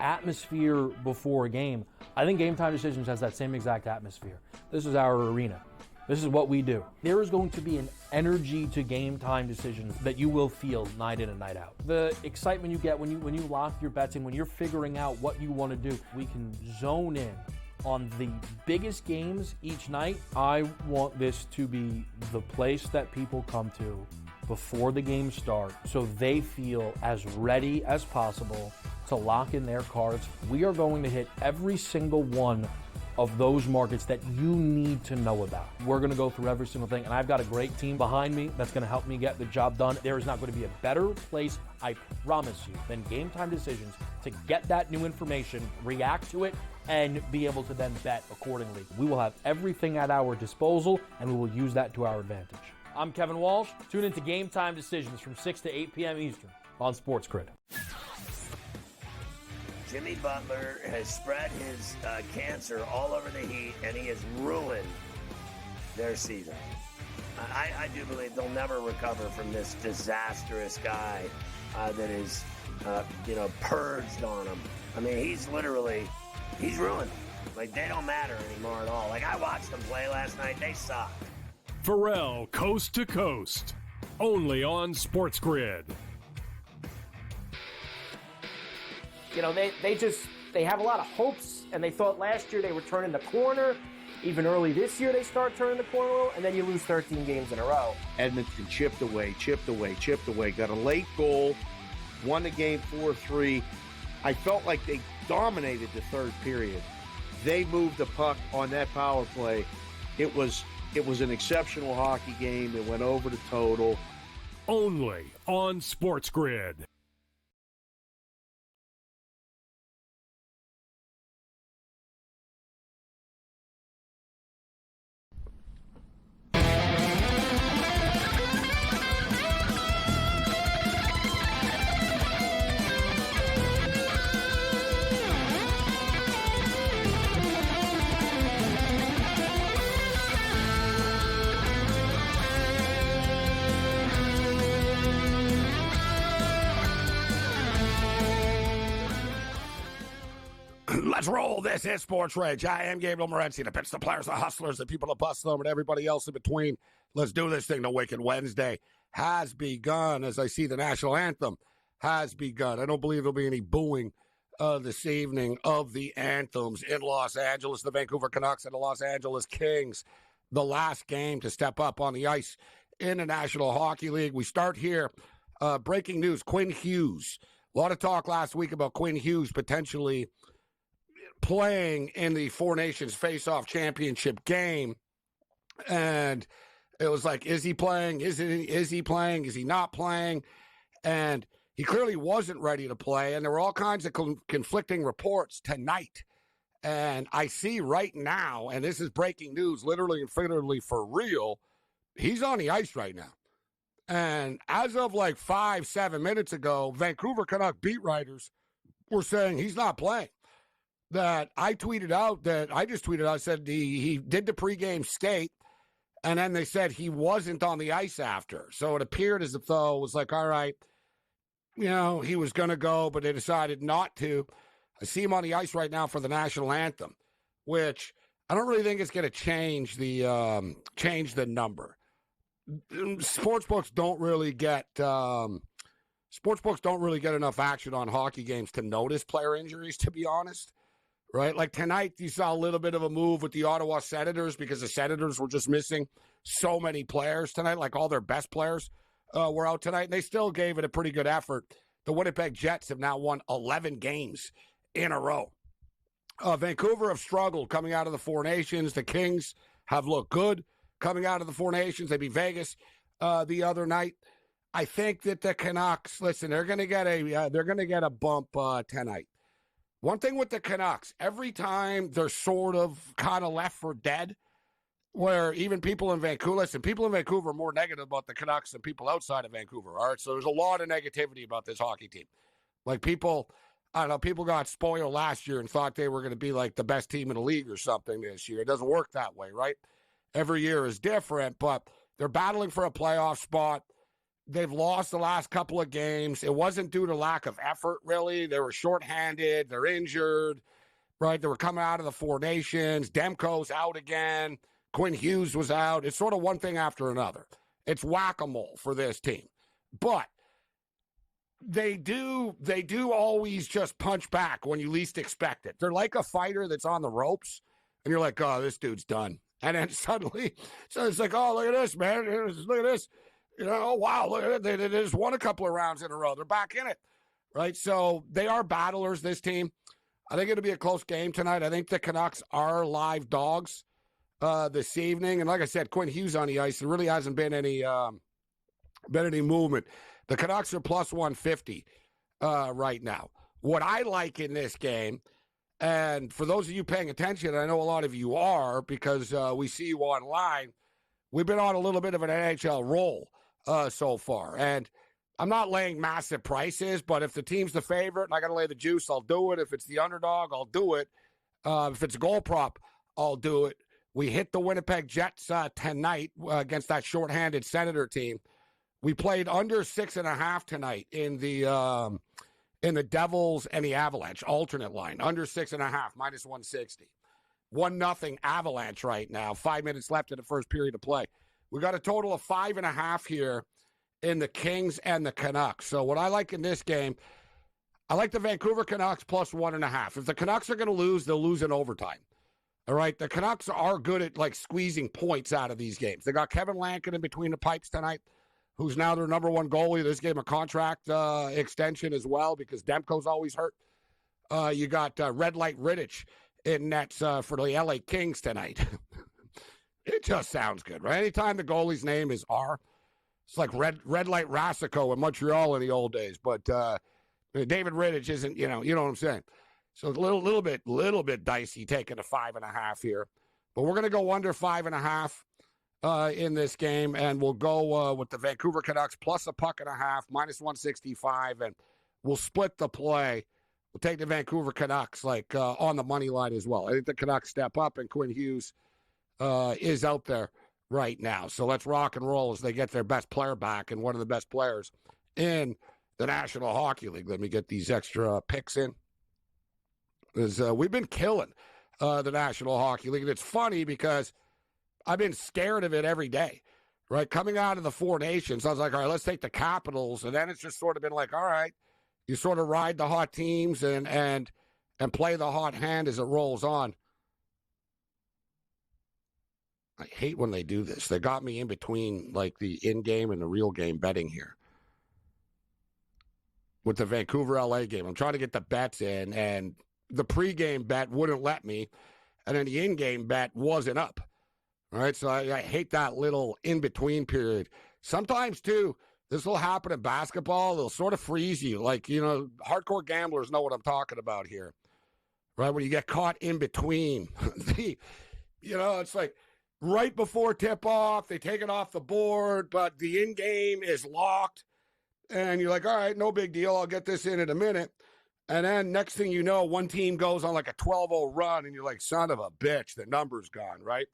atmosphere before a game, I think Game Time Decisions has that same exact atmosphere. This is our arena. This is what we do. There is going to be an energy to Game Time Decisions that you will feel night in and night out. The excitement you get when you lock your bets in, when you're figuring out what you want to do, we can zone in on the biggest games each night. I want this to be the place that people come to before the games start so they feel as ready as possible to lock in their cards. We are going to hit every single one of those markets that you need to know about. We're going to go through every single thing, and I've got a great team behind me that's going to help me get the job done. There is not going to be a better place, I promise you, than Game Time Decisions to get that new information, react to it, and be able to then bet accordingly. We will have everything at our disposal, and we will use that to our advantage. I'm Kevin Walsh. Tune into Game Time Decisions from 6 to 8 p.m. Eastern on SportsGrid. Jimmy Butler has spread his cancer all over the Heat, and he has ruined their season. I do believe they'll never recover from this disastrous guy that is, purged on him. I mean, he's ruined. Like, they don't matter anymore at all. Like, I watched them play last night. They suck. Pharrell, Coast to Coast, only on SportsGrid. You know, they have a lot of hopes, and they thought last year they were turning the corner. Even early this year, they start turning the corner, and then you lose 13 games in a row. Edmonton chipped away, got a late goal, won the game 4-3. I felt like they dominated the third period. They moved the puck on that power play. It was an exceptional hockey game. It went over the total. Only on SportsGrid. Let's roll. This is SportsRage. I am Gabriel Morency. The pitch, the players, the hustlers, the people that bust them, and everybody else in between. Let's do this thing. The Wicked Wednesday has begun as I see the national anthem has begun. I don't believe there'll be any booing this evening of the anthems in Los Angeles. The Vancouver Canucks and the Los Angeles Kings, the last game to step up on the ice in the National Hockey League. We start here. Breaking news, Quinn Hughes. A lot of talk last week about Quinn Hughes potentially playing in the Four Nations Face-Off Championship game. And it was like, is he playing? Is he playing? Is he not playing? And he clearly wasn't ready to play. And there were all kinds of conflicting reports tonight. And I see right now, and this is breaking news, literally and figuratively for real, he's on the ice right now. And as of like 5-7 minutes ago, Vancouver Canuck beat writers were saying he's not playing. That I tweeted out, I said he did the pregame skate, and then they said he wasn't on the ice after. So it appeared as if though it was like, all right, he was going to go, but they decided not to. I see him on the ice right now for the national anthem, which I don't really think it's going to change the number. Sportsbooks don't really get enough action on hockey games to notice player injuries, to be honest. Right? Like tonight, you saw a little bit of a move with the Ottawa Senators because the Senators were just missing so many players tonight. Like all their best players were out tonight, and they still gave it a pretty good effort. The Winnipeg Jets have now won 11 games in a row. Vancouver have struggled coming out of the Four Nations. The Kings have looked good coming out of the Four Nations. They beat Vegas the other night. I think that the Canucks, listen, they're going to get a bump tonight. One thing with the Canucks, every time they're sort of kind of left for dead, where even people in Vancouver are more negative about the Canucks than people outside of Vancouver. All right, so there's a lot of negativity about this hockey team. Like people got spoiled last year and thought they were going to be like the best team in the league or something this year. It doesn't work that way, right? Every year is different, but they're battling for a playoff spot. They've lost the last couple of games. It wasn't due to lack of effort, really. They were shorthanded. They're injured, right? They were coming out of the Four Nations. Demko's out again. Quinn Hughes was out. It's sort of one thing after another. It's whack-a-mole for this team. But they do always just punch back when you least expect it. They're like a fighter that's on the ropes, and you're like, oh, this dude's done. And then suddenly, so it's like, oh, look at this, man. Look at this. You know, oh, wow, look at it. They just won a couple of rounds in a row. They're back in it, right? So they are battlers, this team. I think it'll be a close game tonight. I think the Canucks are live dogs this evening. And like I said, Quinn Hughes on the ice. There really hasn't been any movement. The Canucks are plus 150 right now. What I like in this game, and for those of you paying attention, I know a lot of you are because we see you online, we've been on a little bit of an NHL roll so far. And I'm not laying massive prices, but if the team's the favorite and I got to lay the juice, I'll do it. If it's the underdog, I'll do it. If it's a goal prop, I'll do it. We hit the Winnipeg Jets tonight against that shorthanded Senator team. We played under 6.5 tonight in the Devils and the Avalanche alternate line. Under 6.5, minus 160. 1-0 Avalanche right now. 5 minutes left in the first period of play. We got a total of 5.5 here in the Kings and the Canucks. So what I like in this game, I like the Vancouver Canucks plus 1.5. If the Canucks are going to lose, they'll lose in overtime. All right, the Canucks are good at like squeezing points out of these games. They got Kevin Lankin in between the pipes tonight, who's now their number one goalie. This gave him a contract extension as well because Demko's always hurt. You got Red Light Rittich in nets for the LA Kings tonight. It just sounds good, right? Anytime the goalie's name is R, it's like Red Light Rasico in Montreal in the old days. But David Rittich isn't, you know what I'm saying. So it's a little bit dicey taking a 5.5 here. But we're going to go under 5.5 in this game, and we'll go with the Vancouver Canucks plus a puck and a half, minus 165, and we'll split the play. We'll take the Vancouver Canucks on the money line as well. I think the Canucks step up, and Quinn Hughes is out there right now. So let's rock and roll as they get their best player back and one of the best players in the National Hockey League. Let me get these extra picks in. We've been killing the National Hockey League. And it's funny because I've been scared of it every day, right? Coming out of the Four Nations, I was like, all right, let's take the Capitals. And then it's just sort of been like, all right, you sort of ride the hot teams and play the hot hand as it rolls on. I hate when they do this. They got me in between like the in-game and the real game betting here. With the Vancouver-LA game, I'm trying to get the bets in, and the pregame bet wouldn't let me, and then the in-game bet wasn't up. All right, so I hate that little in-between period. Sometimes, too, this will happen in basketball. They'll sort of freeze you. Like, hardcore gamblers know what I'm talking about here, right? When you get caught in between. It's like right before tip-off, they take it off the board, but the in-game is locked, and you're like, all right, no big deal. I'll get this in a minute. And then next thing you know, one team goes on like a 12-0 run, and you're like, son of a bitch, the number's gone, right?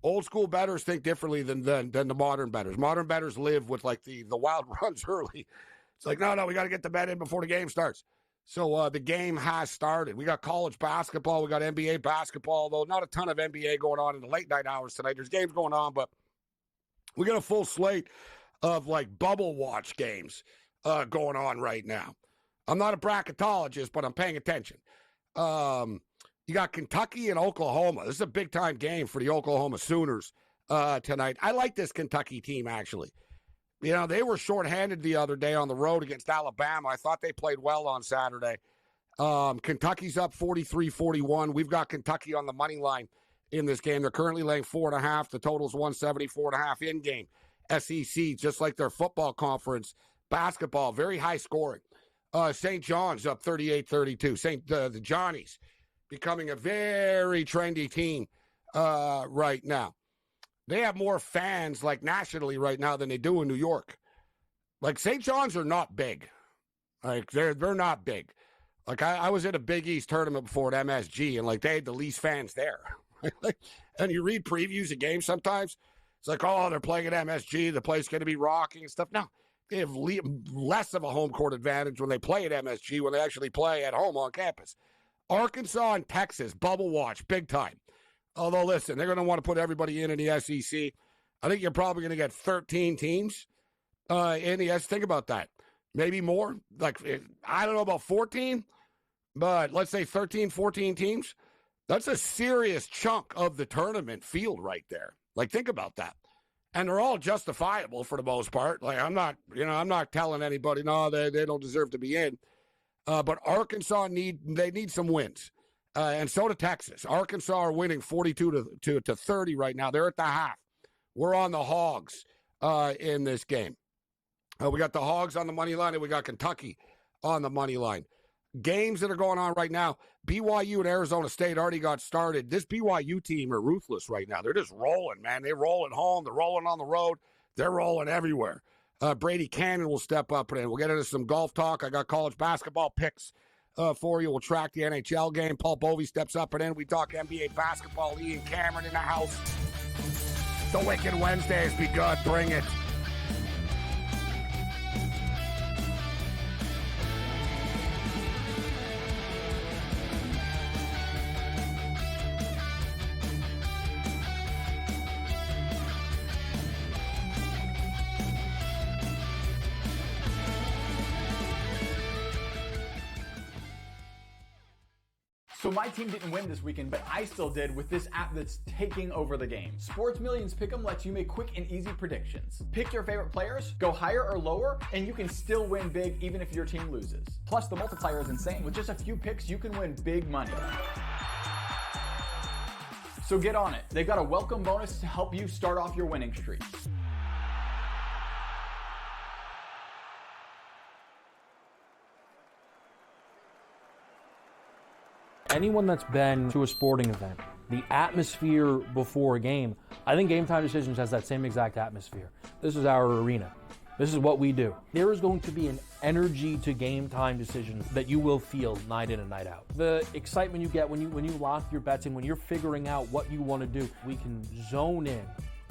Old school bettors think differently than the modern bettors. Modern bettors live with like the wild runs early. It's like, no, we got to get the bet in before the game starts. So the game has started. We got college basketball. We got NBA basketball, though not a ton of NBA going on in the late night hours tonight. There's games going on, but we got a full slate of like bubble watch games going on right now. I'm not a bracketologist, but I'm paying attention. You got Kentucky and Oklahoma. This is a big-time game for the Oklahoma Sooners tonight. I like this Kentucky team, actually. They were shorthanded the other day on the road against Alabama. I thought they played well on Saturday. Kentucky's up 43-41. We've got Kentucky on the money line in this game. They're currently laying 4.5. The total's 174.5 in-game. SEC, just like their football conference. Basketball, very high scoring. St. John's up 38-32. The Johnnies becoming a very trendy team right now. They have more fans like nationally right now than they do in New York. Like St. John's are not big. Like they're not big. Like I was at a Big East tournament before at MSG, and like they had the least fans there. And you read previews of games sometimes. It's like, oh, they're playing at MSG. The place going to be rocking and stuff. No, They have less of a home court advantage when they play at MSG when they actually play at home on campus. Arkansas and Texas, bubble watch, big time. Although, listen, they're going to want to put everybody in the SEC. I think you're probably going to get 13 teams in the SEC. Think about that. Maybe more. Like, I don't know about 14, but let's say 13, 14 teams. That's a serious chunk of the tournament field right there. Like, think about that. And they're all justifiable for the most part. Like, I'm not telling anybody, no, they don't deserve to be in. But Arkansas need some wins. And so do Texas. Arkansas are winning 42 to 30 right now. They're at the half. We're on the Hogs in this game. We got the Hogs on the money line, and we got Kentucky on the money line. Games that are going on right now, BYU and Arizona State already got started. This BYU team are ruthless right now. They're just rolling, man. They're rolling home. They're rolling on the road. They're rolling everywhere. Brady Cannon will step up, and we'll get into some golf talk. I got college basketball picks for you. We'll track the NHL game. Paul Bovey steps up, and then we talk NBA basketball. Ian Cameron in the house. The Wicked Wednesday has begun. Bring it. So my team didn't win this weekend, but I still did with this app that's taking over the game. Sports Millions Pick'em lets you make quick and easy predictions. Pick your favorite players, go higher or lower, and you can still win big even if your team loses. Plus, the multiplier is insane. With just a few picks, you can win big money. So get on it. They've got a welcome bonus to help you start off your winning streak. Anyone that's been to a sporting event, the atmosphere before a game, I think Game Time Decisions has that same exact atmosphere. This is our arena. This is what we do. There is going to be an energy to Game Time Decisions that you will feel night in and night out. The excitement you get when you lock your bets in, when you're figuring out what you want to do, we can zone in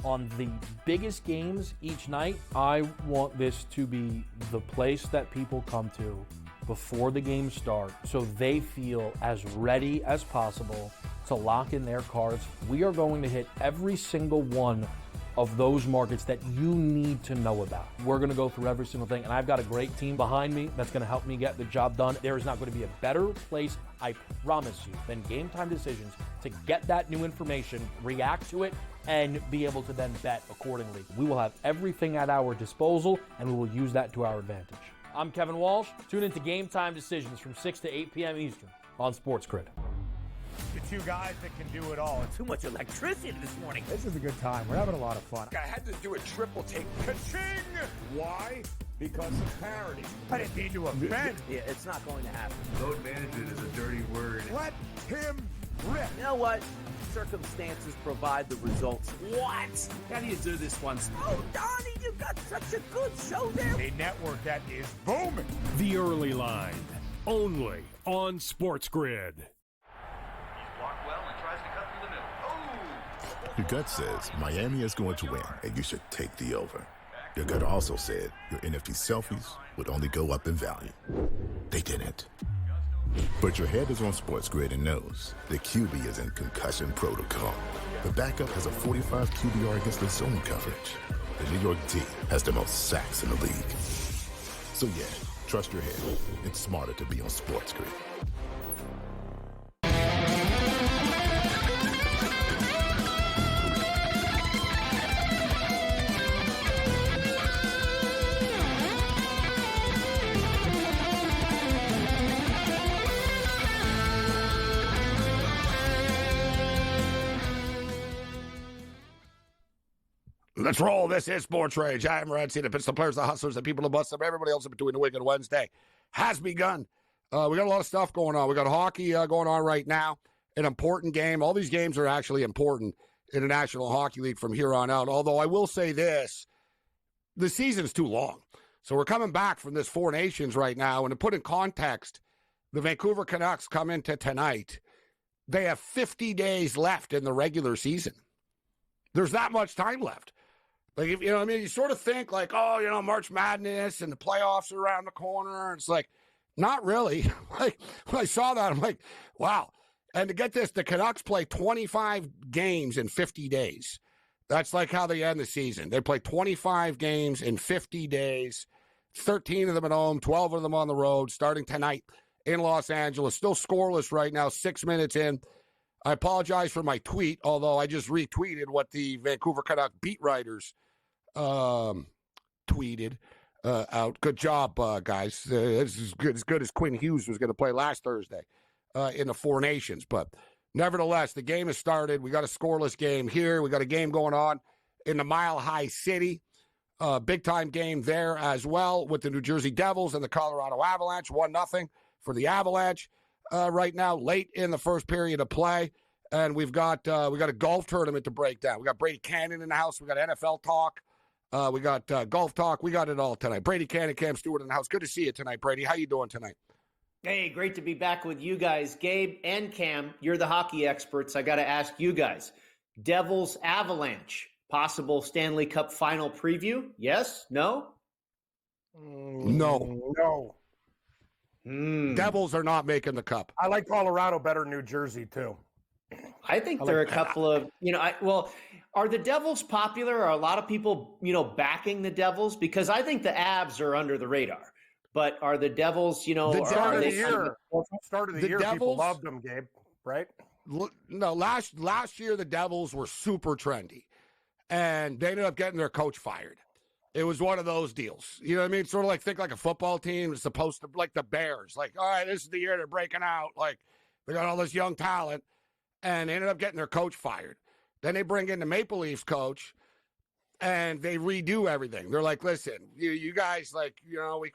on the biggest games each night. I want this to be the place that people come to before the games start so they feel as ready as possible to lock in their cards. We are going to hit every single one of those markets that you need to know about. We're going to go through every single thing, and I've got a great team behind me that's going to help me get the job done. There is not going to be a better place, I promise you, than Game Time Decisions to get that new information, react to it, and be able to then bet accordingly. We will have everything at our disposal, and we will use that to our advantage. I'm Kevin Walsh. Tune into Game Time Decisions from 6 to 8 p.m. Eastern on SportsGrid. The two guys that can do it all. Too much electricity this morning. This is a good time. We're having a lot of fun. I had to do a triple take. Ka-ching! Why? Because of parity. I didn't mean to offend. Yeah, it's not going to happen. Load management is a dirty word. Let him rip. You know what? Circumstances provide the results. What? How do you do this once? Oh, Donnie, you got such a good show there. A network that is booming. The Early Line, only on SportsGrid. Your gut says Miami is going to win, and you should take the over. Your gut also said your NFT selfies would only go up in value. They didn't. But your head is on SportsGrid and knows the QB is in concussion protocol. The backup has a 45 QBR against the zone coverage. The New York D has the most sacks in the league. So yeah, trust your head. It's smarter to be on SportsGrid. Let's roll. This is SportsRage. I am Morency. The pits, the players, the hustlers, the people who bust them. Everybody else in between the Wicked Wednesday has begun. We got a lot of stuff going on. We got hockey going on right now. An important game. All these games are actually important in the National Hockey League from here on out. Although I will say this, the season's too long. So we're coming back from this Four Nations right now. And to put in context, the Vancouver Canucks come into tonight. They have 50 days left in the regular season. There's that much time left. Like, if, I mean, you sort of think like, oh, March Madness and the playoffs are around the corner. It's like, not really. Like, when I saw that, I'm like, wow. And to get this, the Canucks play 25 games in 50 days. That's like how they end the season. They play 25 games in 50 days, 13 of them at home, 12 of them on the road, starting tonight in Los Angeles. Still scoreless right now, 6 minutes in. I apologize for my tweet, although I just retweeted what the Vancouver Canuck beat writers tweeted out. Good job, guys. This is as good as Quinn Hughes was going to play last Thursday in the Four Nations. But nevertheless, the game has started. We got a scoreless game here. We got a game going on in the Mile High City. Big-time game there as well with the New Jersey Devils and the Colorado Avalanche. 1-0 for the Avalanche right now, late in the first period of play. And we got a golf tournament to break down. We got Brady Cannon in the house. We got NFL talk. We got golf talk. We got it all tonight. Brady Cannon, Cam Stewart in the house. Good to see you tonight, Brady. How you doing tonight? Hey, great to be back with you guys. Gabe and Cam, you're the hockey experts. I got to ask you guys, Devils Avalanche, possible Stanley Cup final preview? Yes? No? No. Devils are not making the cup. I like Colorado better than New Jersey, too. I think there are a couple of, are the Devils popular? Are a lot of people, backing the Devils? Because I think the Avs are under the radar. But are the Devils, Start of the year, Devils, people loved them, Gabe, right? No, last year the Devils were super trendy. And they ended up getting their coach fired. It was one of those deals. You know what I mean? Sort of like think like a football team is supposed to, like the Bears. Like, all right, this is the year they're breaking out. Like, they got all this young talent. And they ended up getting their coach fired. Then they bring in the Maple Leafs coach, and they redo everything. They're like, listen, you guys, like,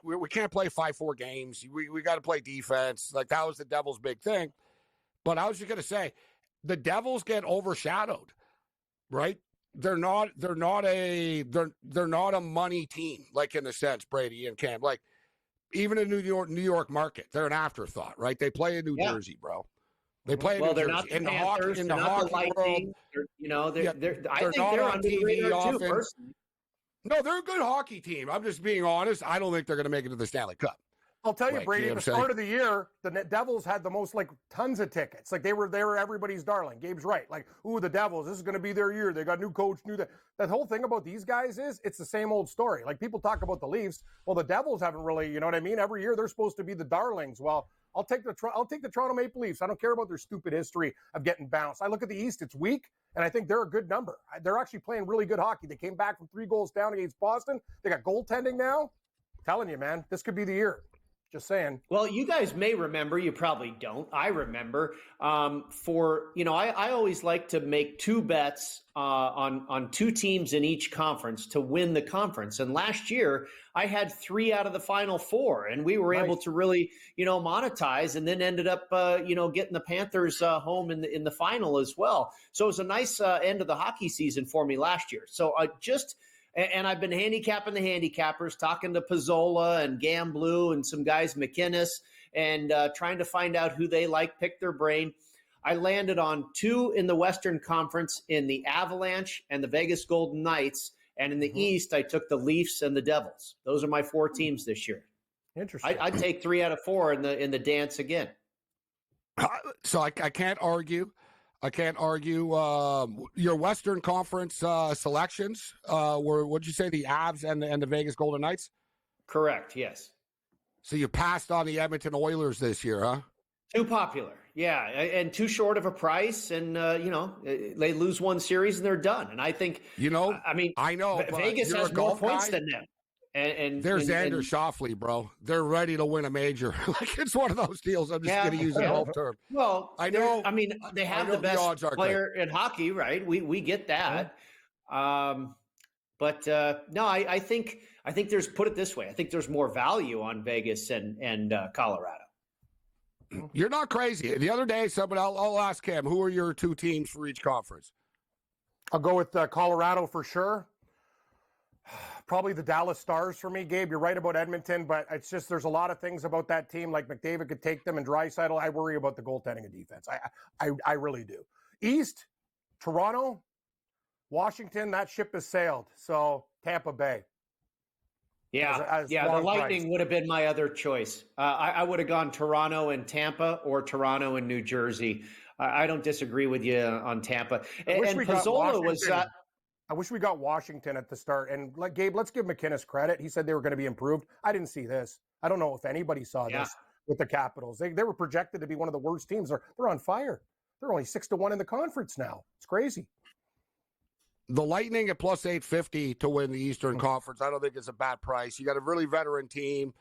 we can't play 5-4 games. We got to play defense. Like, that was the Devils' big thing. But I was just going to say, the Devils get overshadowed, right? They're not a money team, like in the sense, Brady and Cam. Like, even in New York market, they're an afterthought, right? They play in New Jersey, bro. They play in New they're Jersey. not the in the Panthers, hockey, in they're the not hockey the Lightning. world. I think they're on TV often. Too, personally. No, they're a good hockey team. I'm just being honest. I don't think they're going to make it to the Stanley Cup. I'll tell you, Like, Brady, you know at the start of the year, the Devils had the most, tons of tickets. Like, they were everybody's darling. Gabe's right. Like, the Devils, this is going to be their year. They got new coach, that whole thing about these guys is it's the same old story. Like, people talk about the Leafs. Well, the Devils haven't really, you know what I mean? Every year they're supposed to be the darlings. Well, I'll take the Toronto Maple Leafs. I don't care about their stupid history of getting bounced. I look at the East, it's weak, and I think they're a good number. They're actually playing really good hockey. They came back from 3 goals down against Boston. They got goaltending now. I'm telling you, man, this could be the year. Just saying. Well, you guys may remember, you probably don't. I remember I always like to make 2 bets on 2 teams in each conference to win the conference. And last year I had 3 out of the final 4, and we were able to really, monetize, and then ended up, getting the Panthers home in the final as well. So it was a nice end of the hockey season for me last year. So and I've been handicapping the handicappers, talking to Pizzola and Gamblu and some guys, McInnes, and trying to find out who they like, pick their brain. I landed on 2 in the Western Conference in the Avalanche and the Vegas Golden Knights. And in the East, I took the Leafs and the Devils. Those are my 4 teams this year. Interesting. I'd take 3 out of 4 in the dance again. So I can't argue. Your Western Conference selections were, what'd you say, the Avs and the Vegas Golden Knights? Correct, yes. So you passed on the Edmonton Oilers this year, huh? Too popular, yeah, and too short of a price, and they lose 1 series and they're done. And I think, I know Vegas has more points than them. And there's Xander Schauffele, bro. They're ready to win a major. Like, it's one of those deals. I'm just going to use a golf term. Well, I know. I mean, they have the best player in hockey, right? We get that. No, I think there's, put it this way, I think there's more value on Vegas and Colorado. You're not crazy. The other day, I'll ask Cam, who are your 2 teams for each conference? I'll go with Colorado for sure. Probably the Dallas Stars for me, Gabe. You're right about Edmonton, but it's just there's a lot of things about that team. Like McDavid could take them, and Draisaitl. I worry about the goaltending and defense. I really do. East, Toronto, Washington, that ship has sailed. So Tampa Bay. Yeah, the Lightning would have been my other choice. I would have gone Toronto and Tampa or Toronto and New Jersey. I don't disagree with you on Tampa. And Pizzola was. I wish we got Washington at the start. And Gabe, let's give McInnes credit. He said they were going to be improved. I didn't see this. I don't know if anybody saw this with the Capitals. They were projected to be one of the worst teams. They're on fire. They're only 6-1 in the conference now. It's crazy. The Lightning at plus 850 to win the Eastern Conference. I don't think it's a bad price. You got a really veteran team.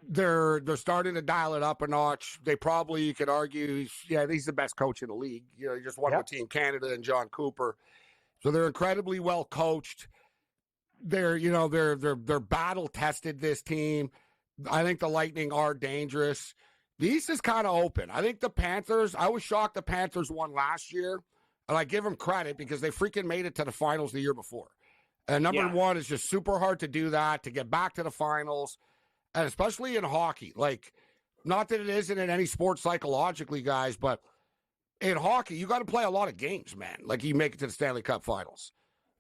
They're starting to dial it up a notch. They probably, you could argue, he's the best coach in the league. You know, he just won with Team Canada and John Cooper. So they're incredibly well coached. They're battle tested, this team. I think the Lightning are dangerous. The East is kind of open. I think the Panthers, I was shocked the Panthers won last year. And I give them credit because they freaking made it to the finals the year before. And number one, it's just super hard to do that, to get back to the finals, and especially in hockey. Like, not that it isn't in any sport psychologically, guys, but in hockey, you got to play a lot of games, man. Like, you make it to the Stanley Cup finals.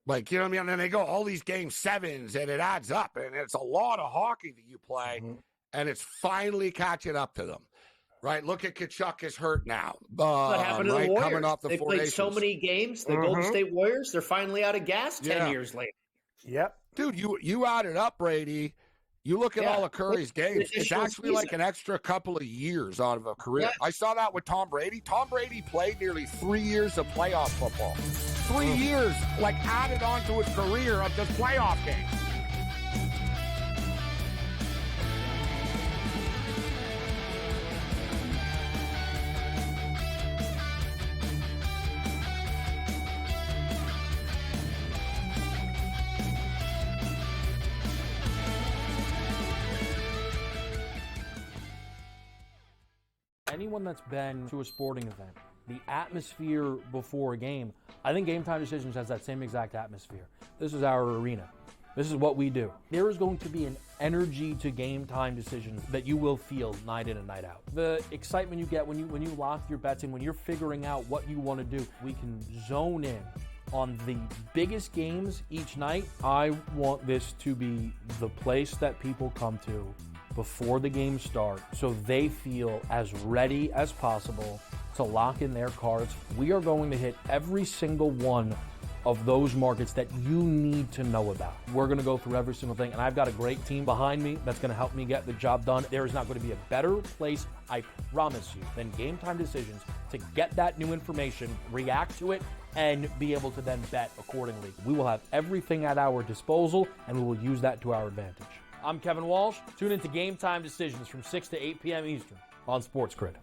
Like, you know what I mean? And then they go all these game sevens, and it adds up. And it's a lot of hockey that you play, and it's finally catching up to them. Right, look at Kachuk is hurt now. What happened to the Warriors? Coming off the they played so many games. The Golden State Warriors, they're finally out of gas 10 years later. Yep. Dude, you added up, Brady. You look at all of Curry's games. It's actually like an extra couple of years out of a career. I saw that with Tom Brady. Tom Brady played nearly 3 years of playoff football. 3 years, like, added on to his career of just playoff games. Anyone that's been to a sporting event, the atmosphere before a game, I think Game Time Decisions has that same exact atmosphere. This is our arena. This is what we do. There is going to be an energy to Game Time Decisions that you will feel night in and night out. The excitement you get when you lock your bets in, when you're figuring out what you want to do, we can zone in on the biggest games each night. I want this to be the place that people come to before the game starts, so they feel as ready as possible to lock in their cards. We are going to hit every single one of those markets that you need to know about. We're going to go through every single thing, and I've got a great team behind me that's going to help me get the job done. There is not going to be a better place, I promise you, than Game Time Decisions to get that new information, react to it, and be able to then bet accordingly. We will have everything at our disposal, and we will use that to our advantage. I'm Kevin Walsh. Tune into Game Time Decisions from 6 to 8 p.m. Eastern on SportsGrid.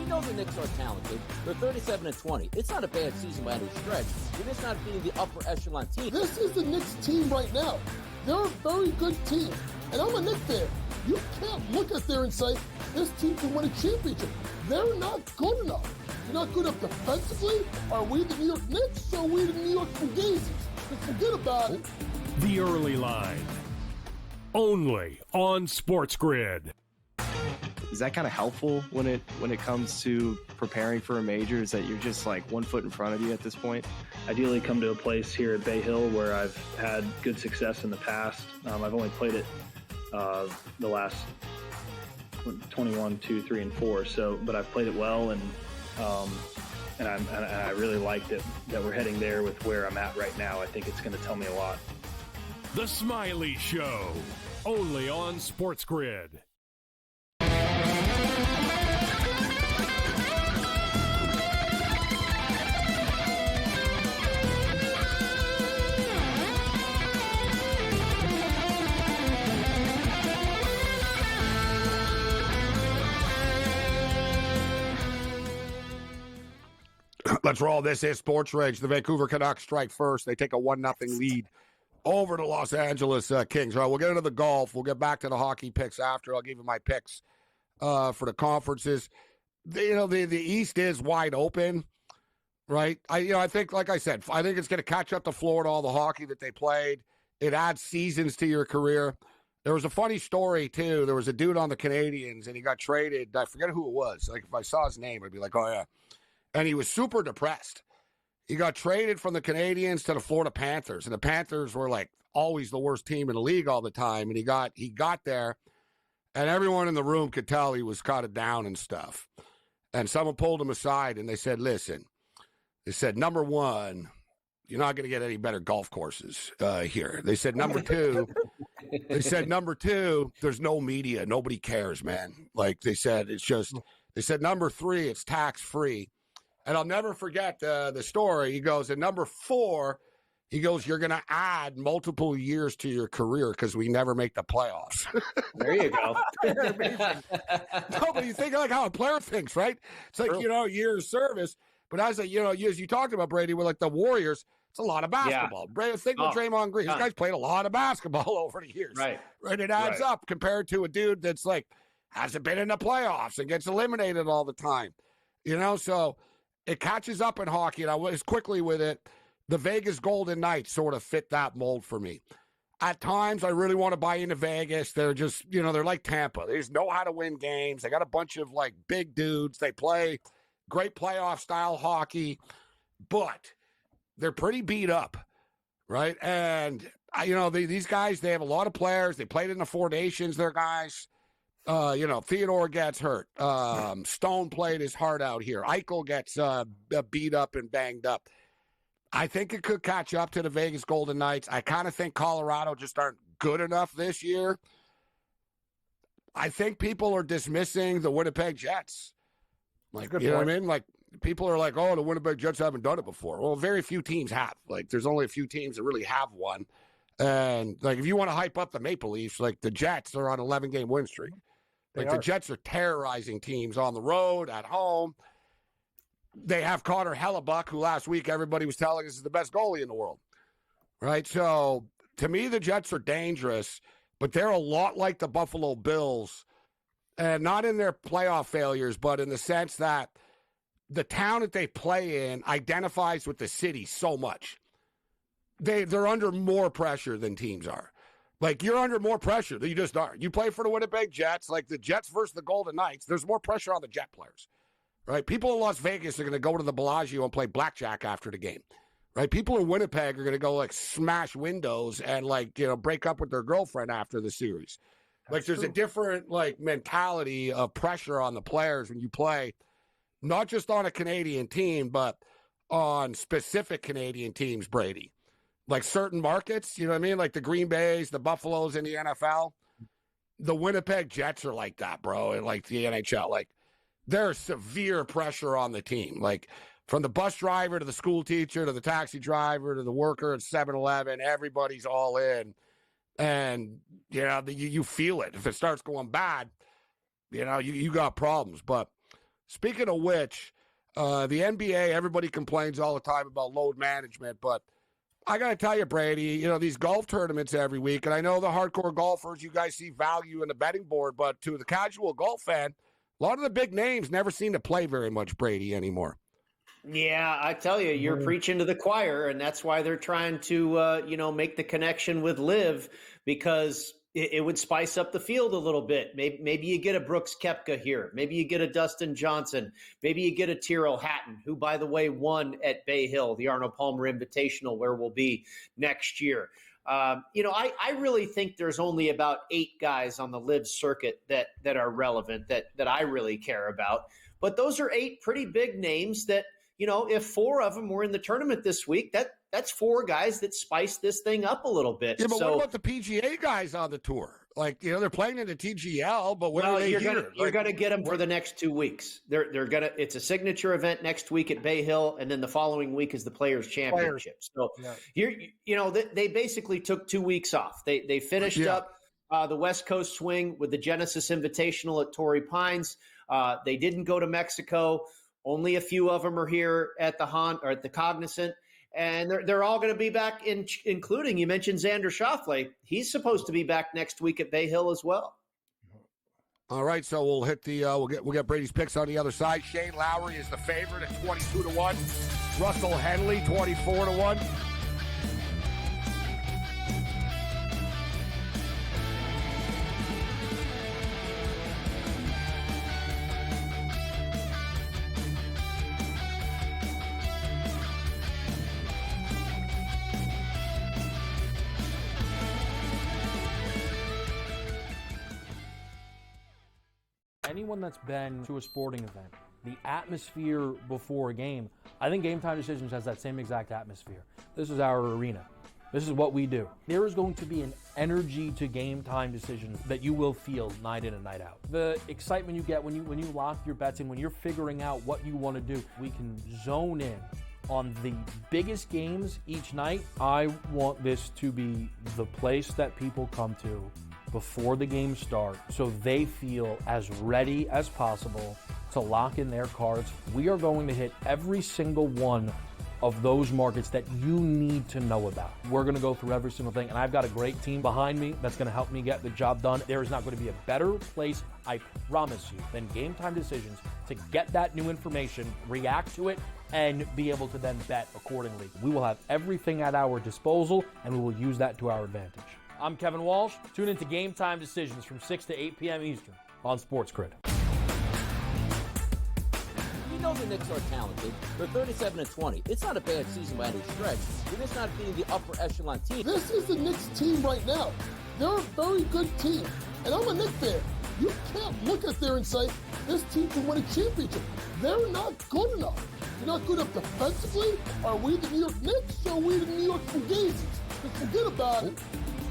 We know the Knicks are talented. They're 37-20. It's not a bad season by any stretch. You're just not beating the upper echelon team. This is the Knicks team right now. They're a very good team. And I'm a Knicks fan. You can't look at there and say, this team can win a championship. They're not good enough. They're not good enough defensively. Are we the New York Knicks or are we the New York Fugazis? Just forget about it. The Early Line, only on SportsGrid. Is that kind of helpful when it comes to preparing for a major? Is that you're just like 1 foot in front of you at this point? Ideally come to a place here at Bay Hill where I've had good success in the past. I've only played it the last 21, 2, 3, and 4. So, but I've played it well, and I really like that we're heading there with where I'm at right now. I think it's going to tell me a lot. The Smiley Show, only on SportsGrid. Let's roll. This is SportsRage. The Vancouver Canucks strike first. They take a 1-0 lead over the Los Angeles Kings. All right, we'll get into the golf. We'll get back to the hockey picks after. I'll give you my picks for the conferences. The East is wide open, right? I think, like I said, I think it's going to catch up to Florida, all the hockey that they played. It adds seasons to your career. There was a funny story, too. There was a dude on the Canadians, and he got traded. I forget who it was. Like, if I saw his name, I'd be like, oh, yeah. and he was super depressed. He got traded from the Canadiens to the Florida Panthers, and the Panthers were like always the worst team in the league all the time. And he got there, and everyone in the room could tell he was kind of down and stuff. And someone pulled him aside, and they said, "Listen," they said, "number one, you're not going to get any better golf courses here." They said, number two, there's no media. Nobody cares, man. Like they said, they said, number three, it's tax free. And I'll never forget the story. He goes, and number four, he goes, you're going to add multiple years to your career because we never make the playoffs. There you go. No, but you think like how a player thinks, right? It's like, years of service. But as as you talked about, Brady, with like the Warriors, it's a lot of basketball. Yeah. Think with Draymond Green. This guy's played a lot of basketball over the years. Right. It adds up compared to a dude that's like, hasn't been in the playoffs and gets eliminated all the time. So it catches up in hockey. And I was quickly with it. The Vegas Golden Knights sort of fit that mold for me. At times, I really want to buy into Vegas. They're just, they're like Tampa. They just know how to win games. They got a bunch of like big dudes. They play great playoff style hockey, but they're pretty beat up, right? And these guys, they have a lot of players. They played in the Four Nations. They're guys. Theodore gets hurt. Stone played his heart out here. Eichel gets beat up and banged up. I think it could catch up to the Vegas Golden Knights. I kind of think Colorado just aren't good enough this year. I think people are dismissing the Winnipeg Jets. Like, you know what I mean? Like, people are like, oh, the Winnipeg Jets haven't done it before. Well, very few teams have. Like, there's only a few teams that really have one. And, like, if you want to hype up the Maple Leafs, like, the Jets are on an 11-game win streak. Like, the Jets are terrorizing teams on the road, at home. They have Connor Hellebuck, who last week everybody was telling us is the best goalie in the world, right? So, to me, the Jets are dangerous, but they're a lot like the Buffalo Bills, and not in their playoff failures, but in the sense that the town that they play in identifies with the city so much. They're under more pressure than teams are. Like, you're under more pressure than you just are. You play for the Winnipeg Jets, like the Jets versus the Golden Knights, there's more pressure on the Jet players. Right? People in Las Vegas are going to go to the Bellagio and play blackjack after the game. Right? People in Winnipeg are going to go, like, smash windows and, like, break up with their girlfriend after the series. Like, there's a different, like, mentality of pressure on the players when you play, not just on a Canadian team, but on specific Canadian teams, Brady. Like, certain markets, you know what I mean? Like the Green Bays, the Buffaloes in the NFL. The Winnipeg Jets are like that, bro, and, like, the NHL. Like, there's severe pressure on the team. Like, from the bus driver to the school teacher to the taxi driver to the worker at 7-Eleven, everybody's all in. And, you feel it. If it starts going bad, you got problems. But speaking of which, the NBA, everybody complains all the time about load management. But I got to tell you, Brady, these golf tournaments every week, and I know the hardcore golfers, you guys see value in the betting board, but to the casual golf fan, a lot of the big names never seem to play very much, Brady, anymore. Yeah, I tell you, you're preaching to the choir, and that's why they're trying to, make the connection with Liv, because it would spice up the field a little bit. Maybe you get a Brooks Koepka here. Maybe you get a Dustin Johnson. Maybe you get a Tyrrell Hatton, who, by the way, won at Bay Hill, the Arnold Palmer Invitational, where we'll be next year. I really think there's only about 8 guys on the Liv circuit that are relevant, that I really care about. But those are 8 pretty big names that, if 4 of them were in the tournament this week, that's 4 guys that spice this thing up a little bit. Yeah, but what about the PGA guys on the tour? Like, they're playing in the TGL, but when are they here? You're gonna get them for the next 2 weeks. They're gonna. It's a signature event next week at Bay Hill, and then the following week is the Players Championship. So they basically took 2 weeks off. They finished up the West Coast swing with the Genesis Invitational at Torrey Pines. They didn't go to Mexico. Only a few of them are here at the Cognizant. And they're all going to be back, including, you mentioned Xander Schauffele. He's supposed to be back next week at Bay Hill as well. All right, so we'll hit we'll get Brady's picks on the other side. Shane Lowry is the favorite at 22-1. Russell Henley 24-1. anyone that's been to a sporting event, the atmosphere before a game, I think Game Time Decisions has that same exact atmosphere. This is our arena. This is what we do. There is going to be an energy to Game Time Decisions that you will feel night in and night out. The excitement you get when you lock your bets in, when you're figuring out what you want to do, we can zone in on the biggest games each night. I want this to be the place that people come to before the games start so they feel as ready as possible to lock in their cards. We are going to hit every single one of those markets that you need to know about. We're going to go through every single thing, and I've got a great team behind me that's going to help me get the job done. There is not going to be a better place, I promise you, than Game Time Decisions to get that new information, react to it, and be able to then bet accordingly. We will have everything at our disposal, and we will use that to our advantage. I'm Kevin Walsh. Tune into Game Time Decisions from 6 to 8 p.m. Eastern on SportsGrid. We know the Knicks are talented. They're 37-20. It's not a bad season by any stretch. They're just not being the upper echelon team. This is the Knicks team right now. They're a very good team. And I'm a Knicks fan. You can't look at there and say, this team can win a championship. They're not good enough. They're not good enough defensively. Are we the New York Knicks or are we the New York Fugazis? Just forget about it.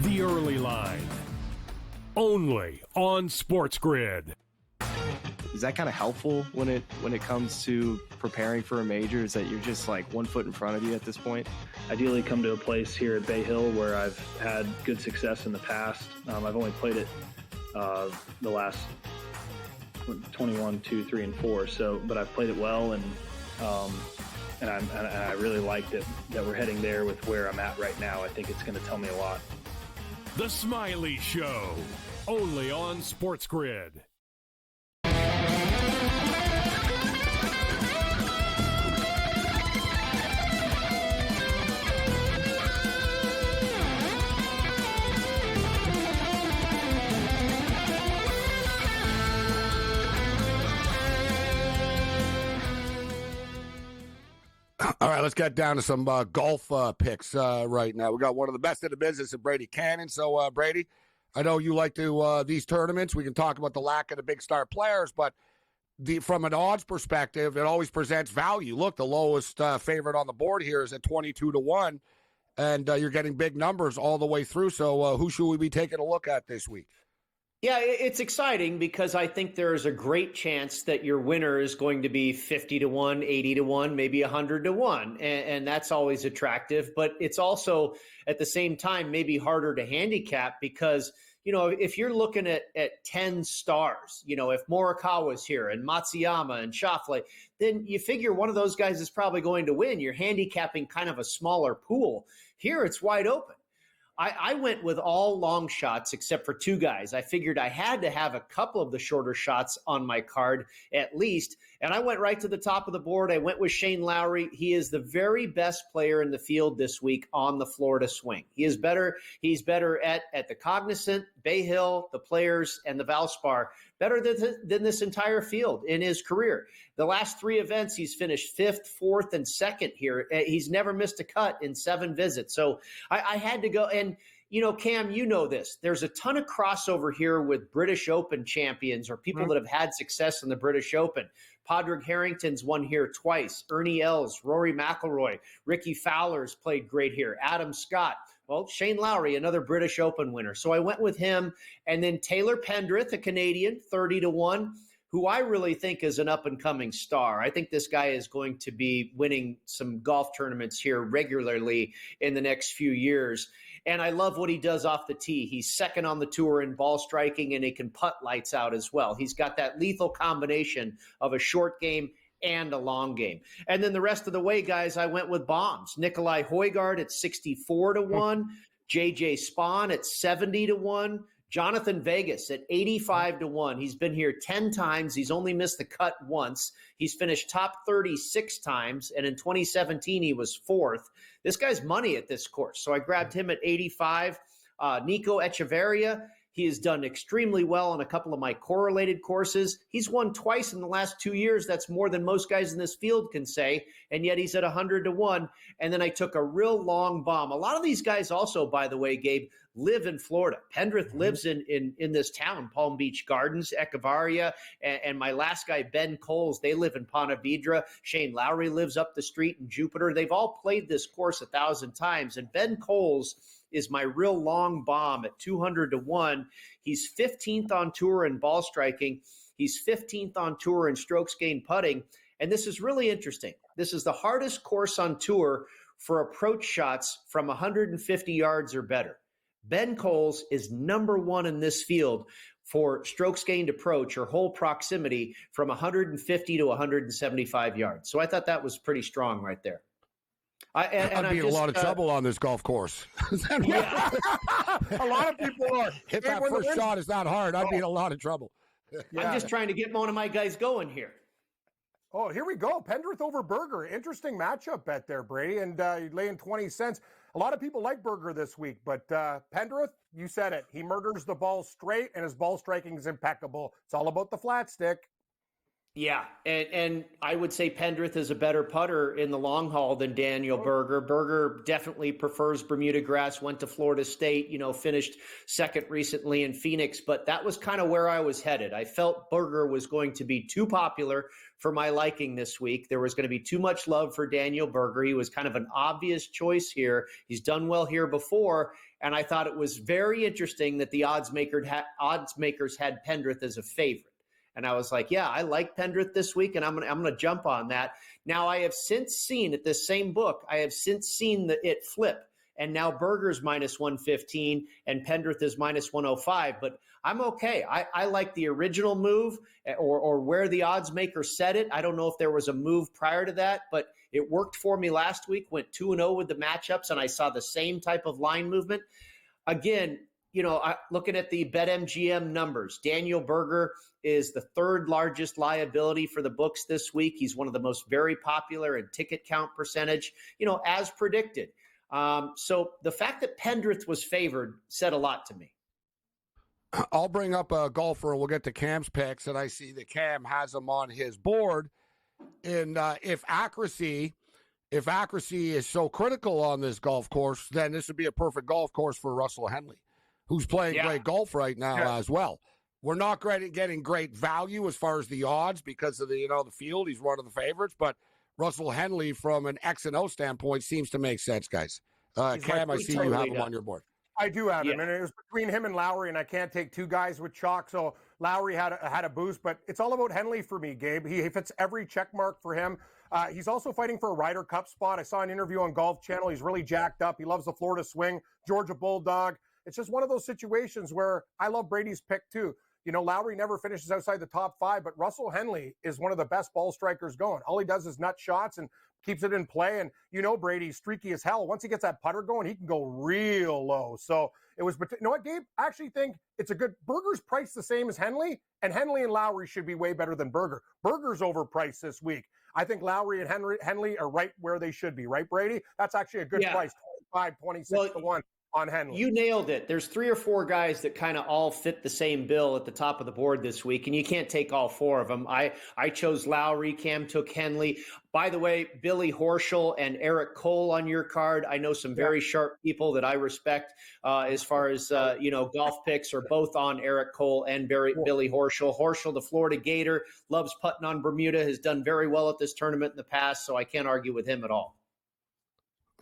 The Early Line. Only on SportsGrid. Is that kind of helpful when it comes to preparing for a major? Is that you're just like 1 foot in front of you at this point? Ideally come to a place here at Bay Hill where I've had good success in the past. I've only played it the last 21, 2, 3, and 4. But I've played it well, and I really like that we're heading there with where I'm at right now. I think it's going to tell me a lot. The Smiley Show, only on SportsGrid. All right, let's get down to some golf picks right now. We got one of the best in the business, Brady Cannon. So, Brady, I know you like to these tournaments. We can talk about the lack of the big star players, but from an odds perspective, it always presents value. Look, the lowest favorite on the board here is at 22-1, and you're getting big numbers all the way through. So, who should we be taking a look at this week? Yeah, it's exciting because I think there is a great chance that your winner is going to be 50-1, 80-1, maybe 100-1. And that's always attractive. But it's also, at the same time, maybe harder to handicap because, if you're looking at 10 stars, if Morikawa's here and Matsuyama and Schauffele, then you figure one of those guys is probably going to win. You're handicapping kind of a smaller pool. Here, it's wide open. I went with all long shots except for two guys. I figured I had to have a couple of the shorter shots on my card at least. And I went right to the top of the board. I went with Shane Lowry. He is the very best player in the field this week on the Florida swing. He is better. He's better at the Cognizant, Bay Hill, the Players, and the Valspar, better than this entire field in his career. The last three events, he's finished 5th, 4th, and 2nd here. He's never missed a cut in 7 visits. So I had to go. And, Cam, you know this. There's a ton of crossover here with British Open champions or people that have had success in the British Open. Padraig Harrington's won here twice. Ernie Els, Rory McIlroy, Ricky Fowler's played great here. Adam Scott. Well, Shane Lowry, another British Open winner. So I went with him. And then Taylor Pendrith, a Canadian, 30-1, who I really think is an up-and-coming star. I think this guy is going to be winning some golf tournaments here regularly in the next few years. And I love what he does off the tee. He's second on the tour in ball striking, and he can putt lights out as well. He's got that lethal combination of a short game and a long game. And then the rest of the way, guys, I went with bombs. Nikolai Højgaard at 64-1, JJ Spawn at 70-1, Jonathan Vegas at 85-1. He's been here 10 times. He's only missed the cut once. He's finished top 36 times, and in 2017, he was 4th. This guy's money at this course, so I grabbed him at 85. Nico Echeverria, He has done extremely well on a couple of my correlated courses. He's won twice in the last 2 years. That's more than most guys in this field can say. And yet he's at 100-1. And then I took a real long bomb. A lot of these guys also, by the way, Gabe, live in Florida. Pendrith lives in this town, Palm Beach Gardens, Echevarria. And my last guy, Ben Coles, they live in Ponte Vedra. Shane Lowry lives up the street in Jupiter. They've all played this course 1,000 times. And Ben Coles is my real long bomb at 200-1. He's 15th on tour in ball striking. He's 15th on tour in strokes gained putting. And this is really interesting. This is the hardest course on tour for approach shots from 150 yards or better. Ben Coles is number one in this field for strokes gained approach or hole proximity from 150 to 175 yards. So I thought that was pretty strong right there. I'd be in a lot of trouble on this golf course. A lot of people are. If that first shot is not hard, I'd be in a lot of trouble. I'm just trying to get one of my guys going here. Oh, here we go. Pendrith over Berger. Interesting matchup bet there, Brady. And you lay in 20 cents. A lot of people like Berger this week, but Pendrith, you said it. He murders the ball straight, and his ball striking is impeccable. It's all about the flat stick. Yeah, and I would say Pendrith is a better putter in the long haul than Daniel Berger. Berger definitely prefers Bermuda grass, went to Florida State, finished second recently in Phoenix, but that was kind of where I was headed. I felt Berger was going to be too popular for my liking this week. There was going to be too much love for Daniel Berger. He was kind of an obvious choice here. He's done well here before, and I thought it was very interesting that the odds makers had Pendrith as a favorite. And I was like, yeah, I like Pendrith this week, and I'm gonna jump on that. Now, I have since seen at this same book, it flip, and now Berger's minus 115 and Pendrith is minus 105. But I'm okay. I like the original move or where the odds maker set it. I don't know if there was a move prior to that, but it worked for me last week. Went 2-0 with the matchups, and I saw the same type of line movement. Again, looking at the BetMGM numbers, Daniel Berger is the third largest liability for the books this week. He's one of the most very popular in ticket count percentage, as predicted. So the fact that Pendrith was favored said a lot to me. I'll bring up a golfer, and we'll get to Cam's picks, and I see that Cam has him on his board. And if accuracy is so critical on this golf course, then this would be a perfect golf course for Russell Henley, who's playing great golf right now as well. We're not getting great value as far as the odds because of the field. He's one of the favorites, but Russell Henley from an X and O standpoint seems to make sense, guys. Cam, I see you have him on your board. I do have him, and it was between him and Lowry, and I can't take two guys with chalk, so Lowry had a boost, but it's all about Henley for me, Gabe. He fits every check mark for him. He's also fighting for a Ryder Cup spot. I saw an interview on Golf Channel. He's really jacked up. He loves the Florida swing, Georgia Bulldog. It's just one of those situations where I love Brady's pick too. Lowry never finishes outside the top 5, but Russell Henley is one of the best ball strikers going. All he does is nut shots and keeps it in play. And Brady's streaky as hell. Once he gets that putter going, he can go real low. So it was, you know what, Gabe? I actually think it's a good, Berger's priced the same as Henley, and Henley and Lowry should be way better than Berger. Berger's overpriced this week. I think Lowry and Henley are right where they should be, right, Brady? That's actually a good price, 25, 26 to 1. On Henley. You nailed it. There's 3 or 4 guys that kind of all fit the same bill at the top of the board this week, and you can't take all 4 of them. I chose Lowry. Cam took Henley. By the way, Billy Horschel and Eric Cole on your card. I know some very sharp people that I respect as far as, golf picks are both on Eric Cole and Billy Horschel. Horschel, the Florida Gator, loves putting on Bermuda, has done very well at this tournament in the past, so I can't argue with him at all.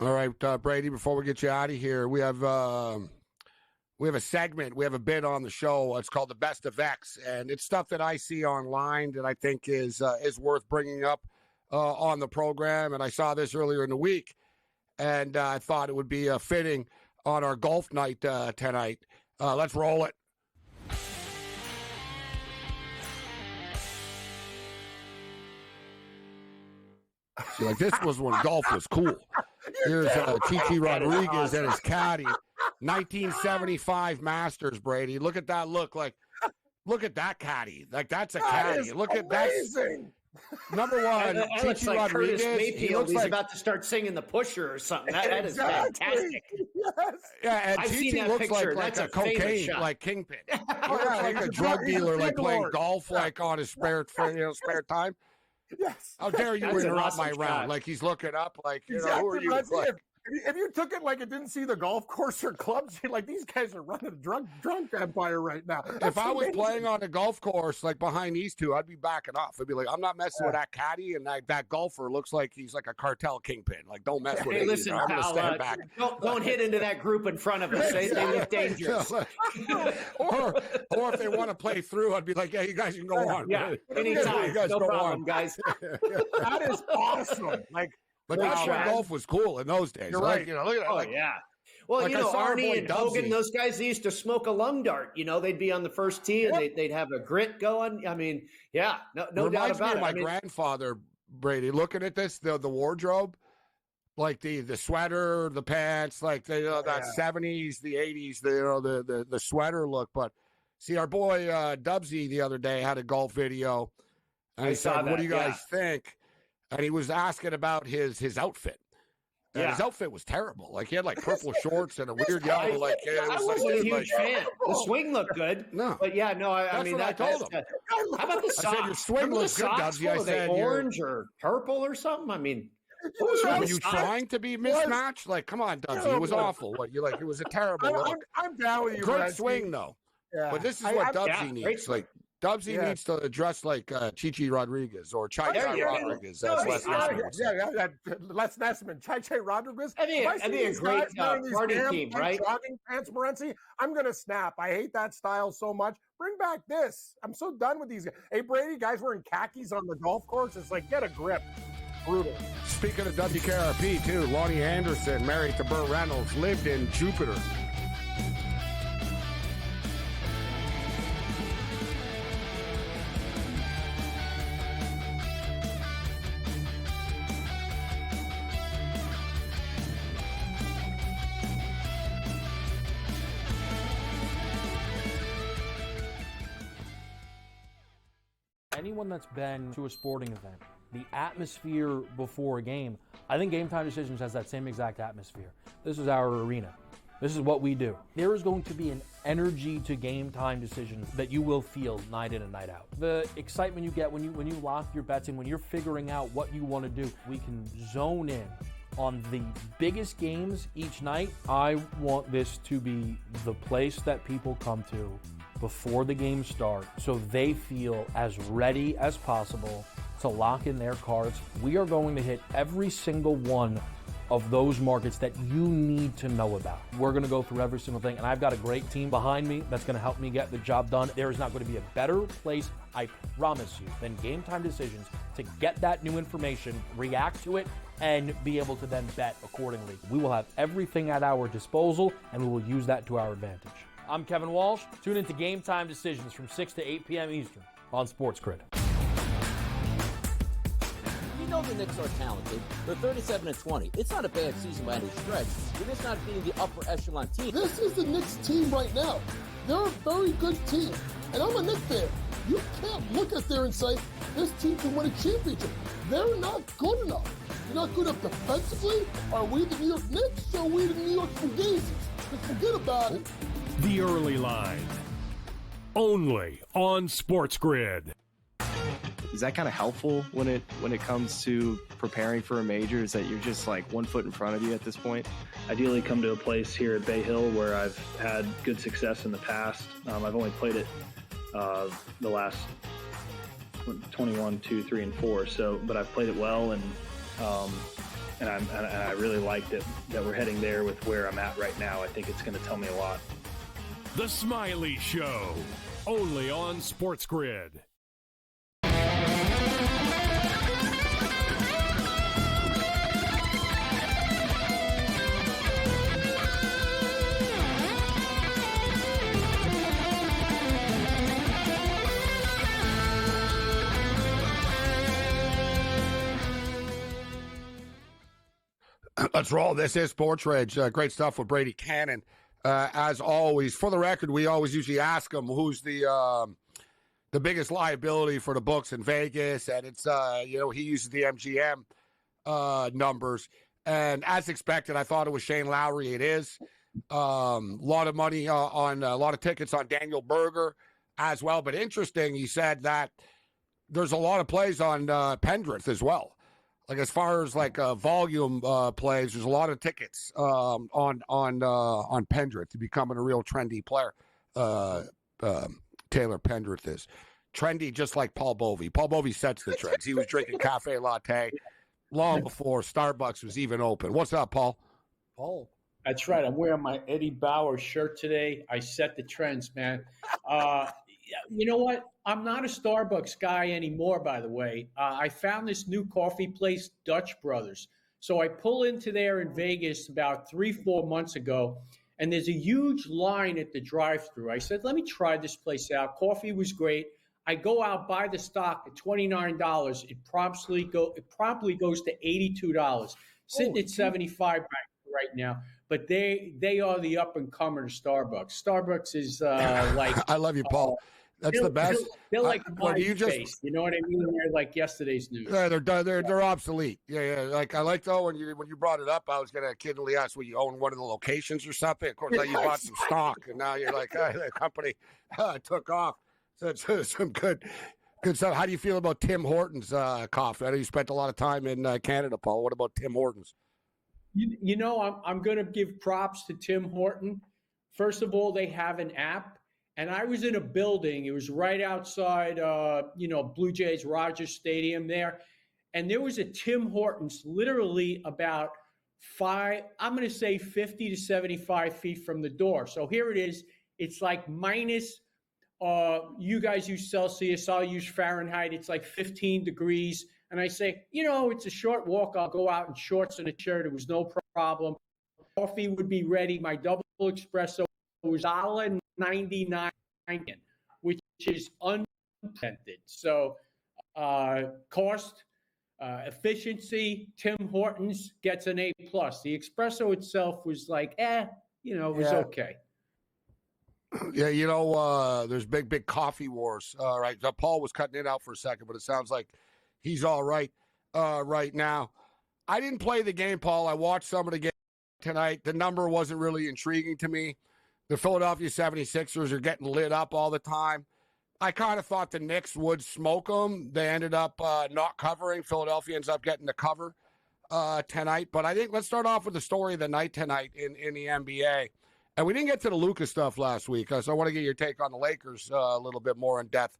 All right, Brady, before we get you out of here, we have a segment. We have a bit on the show. It's called The Best of X, and it's stuff that I see online that I think is worth bringing up on the program. And I saw this earlier in the week, and I thought it would be fitting on our golf night tonight. Let's roll it. See, this was when golf was cool. Here's Chichi Rodriguez and his caddy. 1975 Masters, Brady. Look at that look at that caddy. Like, that's a caddy. Look at that. Number one, that looks Chichi like Curtis Rodriguez. Mayfield. He looks He's like about to start singing the Pusher or something. That is fantastic. Yes. yeah, and I've Chichi seen that looks picture. like That's a a famous cocaine shot. like kingpin. He looks like a drug dealer, like playing golf, like on his spare time. Yes. How dare you That's an interrupt awesome my round? shot. Like he's looking up, like you know, Exactly. who are you? Let's see Like, if you took it like it didn't see the golf course or clubs, you're like, these guys are running a drunk empire right now. if I was playing on a golf course like behind these two, I'd be backing off. I'd be like, I'm not messing with that caddy, and that golfer looks like he's like a cartel kingpin. Like, don't mess with Hey, it. listen, I'm gonna pal, stand back. don't hit into that group in front of us. They look dangerous. or if they want to play through, I'd be like, yeah, you guys can go on. Yeah, anytime. You guys No go problem, on. guys. That is awesome. Like, But wow, that's when man. golf was cool in those days. You're Like, right. you know, look at that. Oh, Like, yeah. Well, like you I know, saw our Arnie boy and Hogan, Dubsy. those guys they used to smoke a lung dart. You know, they'd be on the first tee and they'd have a grit going. I mean, yeah, no doubt reminds me about of it. my I mean, grandfather, Brady, looking at this, the wardrobe, like the sweater, the pants, like that 70s, the 80s, the sweater look. But see, our boy Dubsy the other day had a golf video, and he said, "What do you guys think?" And he was asking about his outfit. And his outfit was terrible. Like he had like purple shorts and a weird yellow. Like it I was wasn't like, a huge fan. The swing looked good. No, but yeah, no. I mean, what I told him. How about the I socks? said, your swing Remember looks the good, socks? Dubsy. I What were said, they, you're- orange or purple or something. I mean, what was wrong Were with you socks? trying to be mismatched? Like, come on, Dubsy. It was awful. What you like? It was a terrible look. I'm down with you. Great Morency. swing though. Yeah. But this is what Dubsy yeah, great needs. Like Dubsy needs to dress like Chichi Rodriguez or Chai Rodriguez. As Les Nessman would say. Les Nessman, Chai Rodriguez. That'd be If a- I see that'd be a these great, guys wearing these party damn team, tight right? Jogging pants, Morency, I'm gonna snap. I hate that style so much. Bring back this. I'm so done with these guys. Hey Brady, guys wearing khakis on the golf course. It's like, get a grip. Brutal. Speaking of WKRP too, Lonnie Anderson, married to Burt Reynolds, lived in Jupiter. Anyone that's been to a sporting event, the atmosphere before a game, I think Game Time Decisions has that same exact atmosphere. This is our arena. This is what we do. There is going to be an energy to Game Time Decisions that you will feel night in and night out. The excitement you get when you lock your bets in, when you're figuring out what you want to do, we can zone in on the biggest games each night. I want this to be the place that people come to before the games start so they feel as ready as possible to lock in their cards. We are going to hit every single one of those markets that you need to know about. We're going to go through every single thing, and I've got a great team behind me that's going to help me get the job done. There is not going to be a better place, I promise you, than Game Time Decisions to get that new information, react to it, and be able to then bet accordingly. We will have everything at our disposal, and we will use that to our advantage. I'm Kevin Walsh. Tune into Game Time Decisions from 6 to 8 p.m. Eastern on SportsGrid. We know the Knicks are talented. They're 37-20. It's not a bad season by any stretch. They're just not being the upper echelon team. This is the Knicks team right now. They're a very good team. And I'm a Knicks fan. You can't look at there and say, this team can win a championship. They're not good enough. They're not good enough defensively. Are we the New York Knicks or are we the New York Fugazis? Just forget about it. The Early Line. Only on SportsGrid. Is that kind of helpful when it comes to preparing for a major? Is that you're just like 1 foot in front of you at this point? Ideally, come to a place here at Bay Hill where I've had good success in the past. I've only played it the last 21, 2, 3, and 4. So, but I've played it well, and I really like that we're heading there with where I'm at right now. I think it's going to tell me a lot. The Smiley Show. Only on SportsGrid. Let's roll. This is SportsRage. Great stuff with Brady Cannon. As always, for the record, we always usually ask him who's the the biggest liability for the books in Vegas, and it's he uses the MGM numbers. And as expected, I thought it was Shane Lowry. It is a lot of money on a lot of tickets on Daniel Berger as well. But interesting, he said that there's a lot of plays on Pendrith as well. Like as far as like volume plays, there's a lot of tickets on Pendrith to becoming a real trendy player. Taylor Pendrith is trendy, just like Paul Bovey. Paul Bovey sets the trends. He was drinking cafe latte long before Starbucks was even open. What's up, Paul? Paul. That's right. I'm wearing my Eddie Bauer shirt today. I set the trends, man. You know what? I'm not a Starbucks guy anymore, by the way. I found this new coffee place, Dutch Brothers. So I pull into there in Vegas about 3-4 months ago, and there's a huge line at the drive-thru. I said, let me try this place out. Coffee was great. I go out, buy the stock at $29. It promptly goes to $82. Sitting at $75 right now. But they are the up-and-comer to Starbucks. Starbucks is like... I love you, Paul. That's the best. They're like MySpace. You know what I mean? They're like yesterday's news. Yeah, they're obsolete. Yeah. Like I like though when you brought it up, I was gonna kiddingly ask, will you own one of the locations or something? Of course, now you bought some stock, and now you're like, the company took off. So it's some good stuff. How do you feel about Tim Hortons coffee? I know you spent a lot of time in Canada, Paul. What about Tim Hortons? You know, I'm going to give props to Tim Horton. First of all, they have an app. And I was in a building. It was right outside, Blue Jays Rogers Stadium there. And there was a Tim Hortons literally about 50 to 75 feet from the door. So here it is. It's like minus, you guys use Celsius, I'll use Fahrenheit. It's like 15 degrees. And I say, it's a short walk. I'll go out in shorts and a shirt. It was no problem. Coffee would be ready. My double espresso was $1.99, which is unprecedented. So cost, efficiency, Tim Hortons gets an A+. The espresso itself was like, it was okay. Yeah, there's big coffee wars. Right. So Paul was cutting it out for a second, but it sounds like he's all right right now. I didn't play the game, Paul. I watched some of the game tonight. The number wasn't really intriguing to me. The Philadelphia 76ers are getting lit up all the time. I kind of thought the Knicks would smoke them. They ended up not covering. Philadelphia ends up getting the cover tonight. But I think let's start off with the story of the night tonight in the NBA. And we didn't get to the Luka stuff last week, so I want to get your take on the Lakers a little bit more in depth.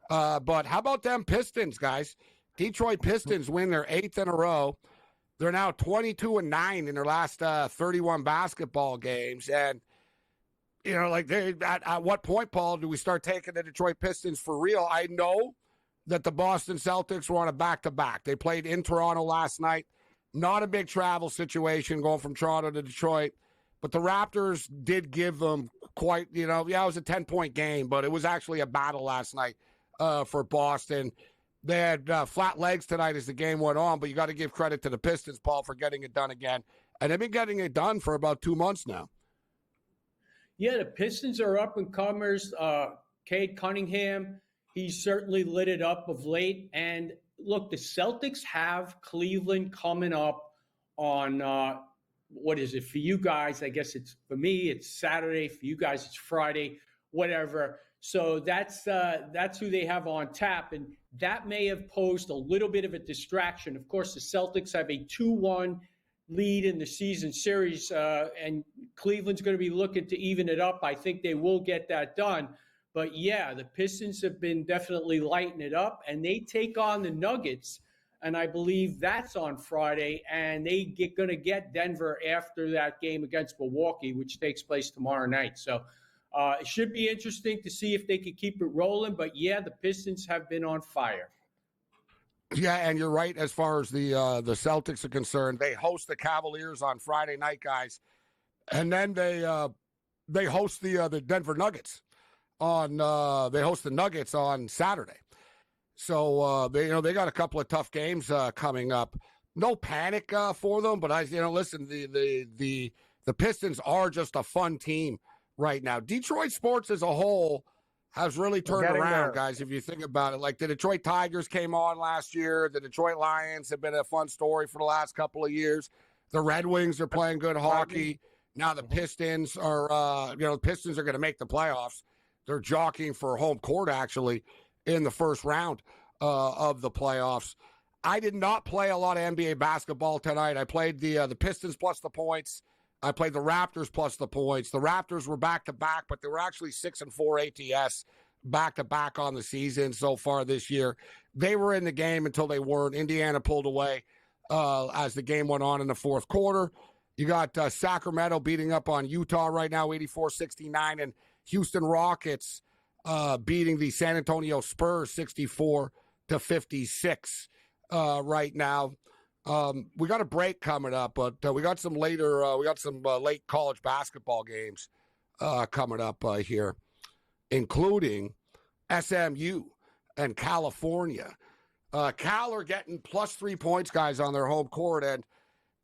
But how about them Pistons, guys? Detroit Pistons win their 8th in a row. They're now 22-9 in their last 31 basketball games. And at what point, Paul, do we start taking the Detroit Pistons for real? I know that the Boston Celtics were on a back-to-back. They played in Toronto last night. Not a big travel situation going from Toronto to Detroit. But the Raptors did give them quite, it was a 10-point game, but it was actually a battle last night for Boston. They had flat legs tonight as the game went on, but you got to give credit to the Pistons, Paul, for getting it done again. And they've been getting it done for about 2 months now. Yeah, the Pistons are up-and-comers. Cade Cunningham, he's certainly lit it up of late. And look, the Celtics have Cleveland coming up on, what is it for you guys? I guess for me, it's Saturday. For you guys, it's Friday, whatever. So that's who they have on tap. And that may have posed a little bit of a distraction. Of course, the Celtics have a 2-1 lead in the season series, and Cleveland's going to be looking to even it up. I think they will get that done. But, yeah, the Pistons have been definitely lighting it up, and they take on the Nuggets, and I believe that's on Friday, and they going to get Denver after that game against Milwaukee, which takes place tomorrow night. So it should be interesting to see if they can keep it rolling. But, yeah, the Pistons have been on fire. Yeah, and you're right as far as the Celtics are concerned. They host the Cavaliers on Friday night, guys, and then they host the Denver Nuggets they host the Nuggets on Saturday. So they got a couple of tough games coming up. No panic for them, but listen, the Pistons are just a fun team right now. Detroit sports as a whole has really turned getting around, there. guys, if you think about it. Like the Detroit Tigers came on last year. The Detroit Lions have been a fun story for the last couple of years. The Red Wings are playing good hockey. Now the Pistons are, the Pistons are going to make the playoffs. They're jockeying for home court, actually, in the first round of the playoffs. I did not play a lot of NBA basketball tonight. I played the Pistons plus the points. I played the Raptors plus the points. The Raptors were back-to-back, but they were actually 6-4 ATS back-to-back on the season so far this year. They were in the game until they weren't. Indiana pulled away as the game went on in the fourth quarter. You got Sacramento beating up on Utah right now, 84-69, and Houston Rockets beating the San Antonio Spurs 64-56 right now. We got a break coming up, but we got some late college basketball games coming up here, including SMU and California. Cal are getting plus 3 points, guys, on their home court, and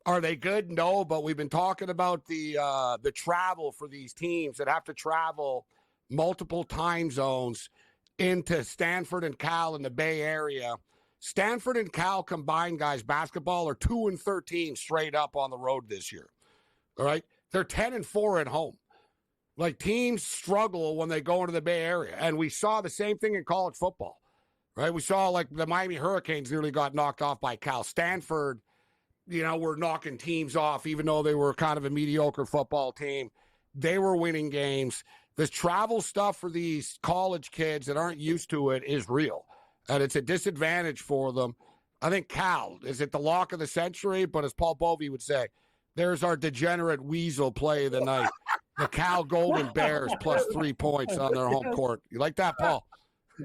are they good? No, but we've been talking about the travel for these teams that have to travel multiple time zones into Stanford and Cal in the Bay Area. Stanford and Cal combined, guys, basketball are 2-13 straight up on the road this year. All right? They're 10-4 at home. Like, teams struggle when they go into the Bay Area. And we saw the same thing in college football, right? We saw, like, the Miami Hurricanes nearly got knocked off by Cal. Stanford, were knocking teams off, even though they were kind of a mediocre football team. They were winning games. This travel stuff for these college kids that aren't used to it is real. And it's a disadvantage for them. I think Cal is at the lock of the century, but as Paul Bovey would say, there's our degenerate weasel play of the night. The Cal Golden Bears plus 3 points on their home court. You like that, Paul?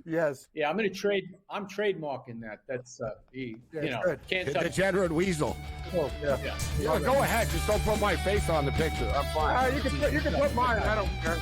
Yes. Yeah, I'm trademarking that. That's can't The touch. degenerate weasel. Oh, yeah. Yeah, go ahead. Just don't put my face on the picture. I'm fine. You can put mine. I don't care.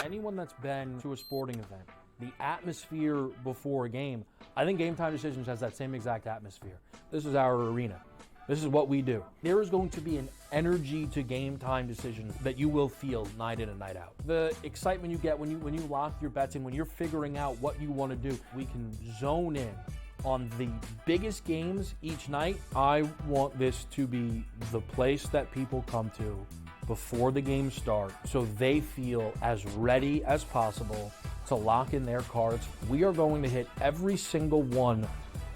Anyone that's been to a sporting event, the atmosphere before a game, I think Game Time Decisions has that same exact atmosphere. This is our arena. This is what we do. There is going to be an energy to Game Time Decisions that you will feel night in and night out. The excitement you get when you lock your bets in, when you're figuring out what you want to do, we can zone in on the biggest games each night. I want this to be the place that people come to before the games start so they feel as ready as possible to lock in their cards. We are going to hit every single one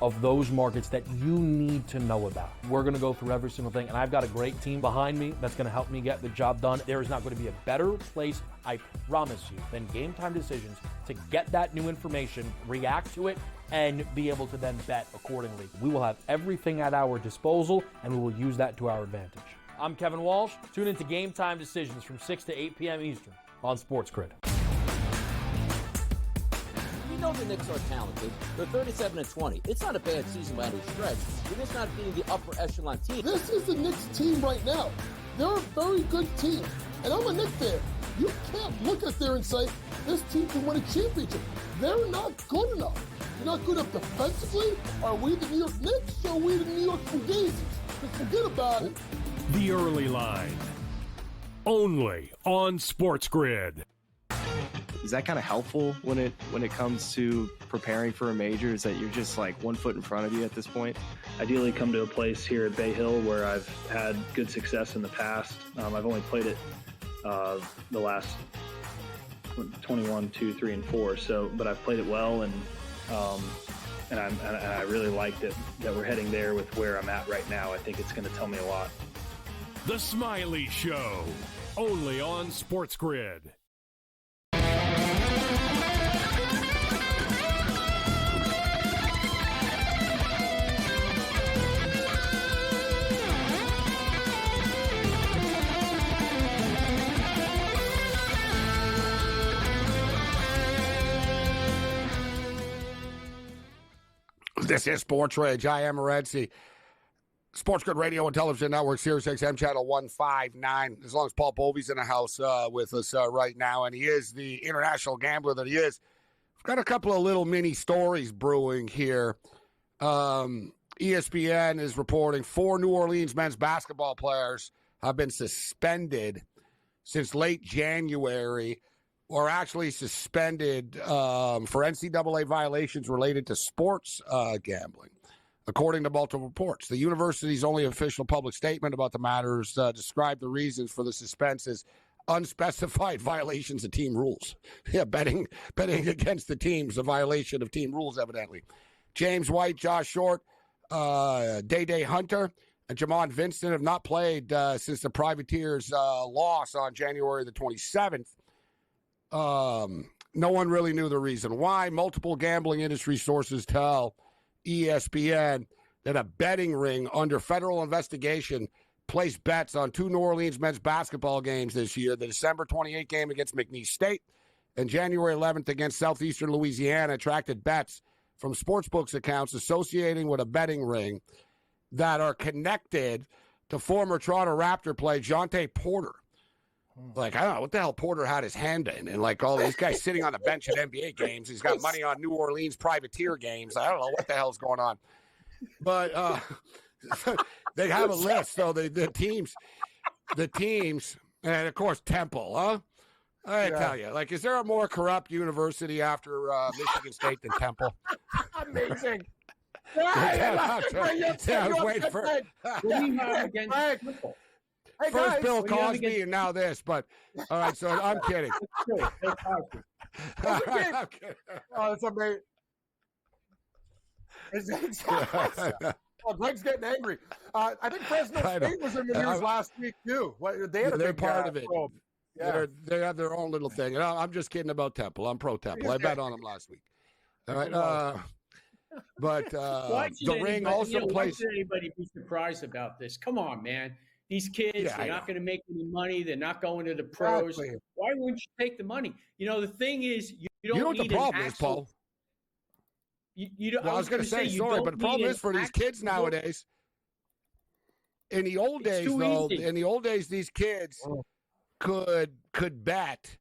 of those markets that you need to know about. We're going to go through every single thing, and I've got a great team behind me that's going to help me get the job done. There is not going to be a better place, I promise you, than Game Time Decisions to get that new information, react to it, and be able to then bet accordingly. We will have everything at our disposal, and we will use that to our advantage. I'm Kevin Walsh. Tune into Game Time Decisions from 6 to 8 p.m. Eastern on SportsGrid. We know the Knicks are talented. They're 37-20. It's not a bad season by any stretch. They're just not beating the upper echelon team. This is the Knicks team right now. They're a very good team. And I'm a Knicks fan. You can't look at there and say, this team can win a championship. They're not good enough. They're not good enough defensively. Are we the New York Knicks or are we the New York Fugazis? Just forget about it. The Early Line. Only on SportsGrid. Is that kind of helpful when it comes to preparing for a major? Is that you're just like 1 foot in front of you at this point? Ideally come to a place here at Bay Hill where I've had good success in the past. I've only played it the last 21, 2, 3, and 4. But I've played it well, and I really liked it that we're heading there with where I'm at right now. I think it's going to tell me a lot. The Smiley Show. Only on SportsGrid. This is SportsRage. I am Morency. SportsGrid Radio and Television Network, Sirius XM Channel 159. As long as Paul Bovey's in the house with us right now, and he is the international gambler that he is. We've got a couple of little mini stories brewing here. ESPN is reporting 4 New Orleans men's basketball players have been suspended since late January, or actually suspended for NCAA violations related to sports gambling. According to multiple reports, the university's only official public statement about the matters described the reasons for the suspense as unspecified violations of team rules. Yeah, betting against the teams, a violation of team rules, evidently. James White, Josh Short, Day Hunter, and Jamon Vincent have not played since the Privateers' loss on January the 27th. No one really knew the reason why. Multiple gambling industry sources tell ESPN that a betting ring under federal investigation placed bets on 2 New Orleans men's basketball games this year, the December 28 game against McNeese State and January 11th against Southeastern Louisiana, attracted bets from sportsbooks accounts associating with a betting ring that are connected to former Toronto Raptor player Jonte Porter. Like, I don't know what the hell Porter had his hand in. And, like, all these guys sitting on the bench at NBA games. He's got money on New Orleans Privateer games. I don't know what the hell's going on. But they have a list. So the teams, and, of course, Temple, huh? I tell you, like, is there a more corrupt university after Michigan State than Temple? Amazing. I was waiting for Hey, first guys, Bill Cosby and now this, but all right, so I'm kidding. I'm kidding. Oh, it's amazing. Oh, Greg's getting angry. I think Fresno State was in the news last week too. They're part of it. Probe. Yeah. They have their own little thing. And I'm just kidding about Temple. I'm pro Temple. I bet on them last week. All right. But the ring also plays. Why should anybody be surprised about this? Come on, man. These kids, they're not going to make any money. They're not going to the pros. Exactly. Why wouldn't you take the money? You know, the thing is, you don't know what need the problem is, Paul? I was going to say, sorry, but the problem is for these kids nowadays. In the old days, though, these kids could bet,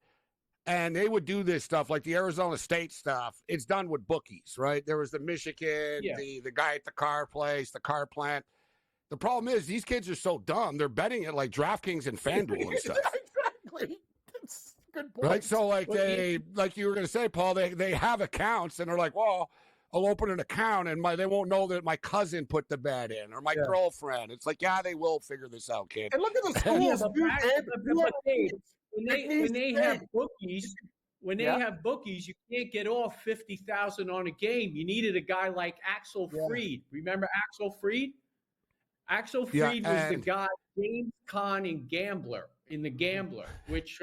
and they would do this stuff like the Arizona State stuff. It's done with bookies, right? There was the Michigan, the guy at the car place, the car plant. The problem is these kids are so dumb. They're betting at like DraftKings and FanDuel and stuff. Exactly. That's a good point. Right? So like like you were going to say, Paul, they have accounts and they're like, well, I'll open an account and they won't know that my cousin put the bet in or my girlfriend. It's like, yeah, they will figure this out, kid. And look at the schools. When they have bookies, have bookies, you can't get off $50,000 on a game. You needed a guy like Axel Fried. Remember Axel Fried? Axel Fried was the guy, James Caan in The Gambler, which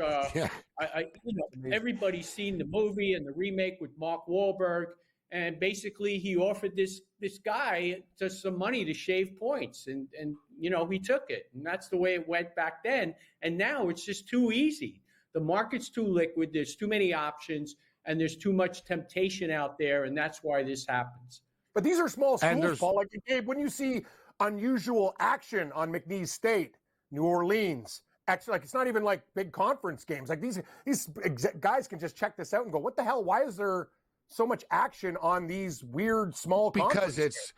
everybody's seen the movie and the remake with Mark Wahlberg. And basically, he offered this guy just some money to shave points, and he took it, and that's the way it went back then. And now it's just too easy. The market's too liquid. There's too many options, and there's too much temptation out there, and that's why this happens. But these are small schools, Paul. Like, Gabe, when you see unusual action on McNeese State, New Orleans. Actually, like, it's not even like big conference games. Like these guys can just check this out and go, "What the hell? Why is there so much action on these weird small?" Because it's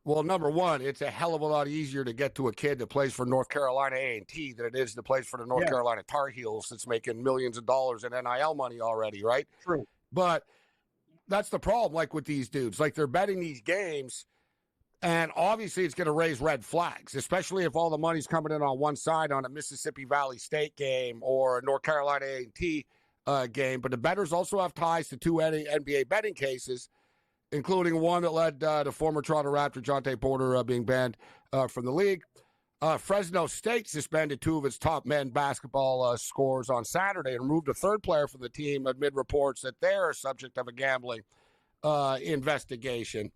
number one, it's a hell of a lot easier to get to a kid that plays for North Carolina A&T than it is to play for the North Carolina Tar Heels that's making millions of dollars in NIL money already, right? True. But that's the problem. Like with these dudes, like they're betting these games. And obviously it's going to raise red flags, especially if all the money's coming in on one side on a Mississippi Valley State game or a North Carolina A&T game. But the bettors also have ties to 2 NBA betting cases, including one that led to former Toronto Raptor Jonte Porter being banned from the league. Fresno State suspended 2 of its top men basketball scorers on Saturday and removed a 3rd player from the team amid reports that they're subject of a gambling investigation.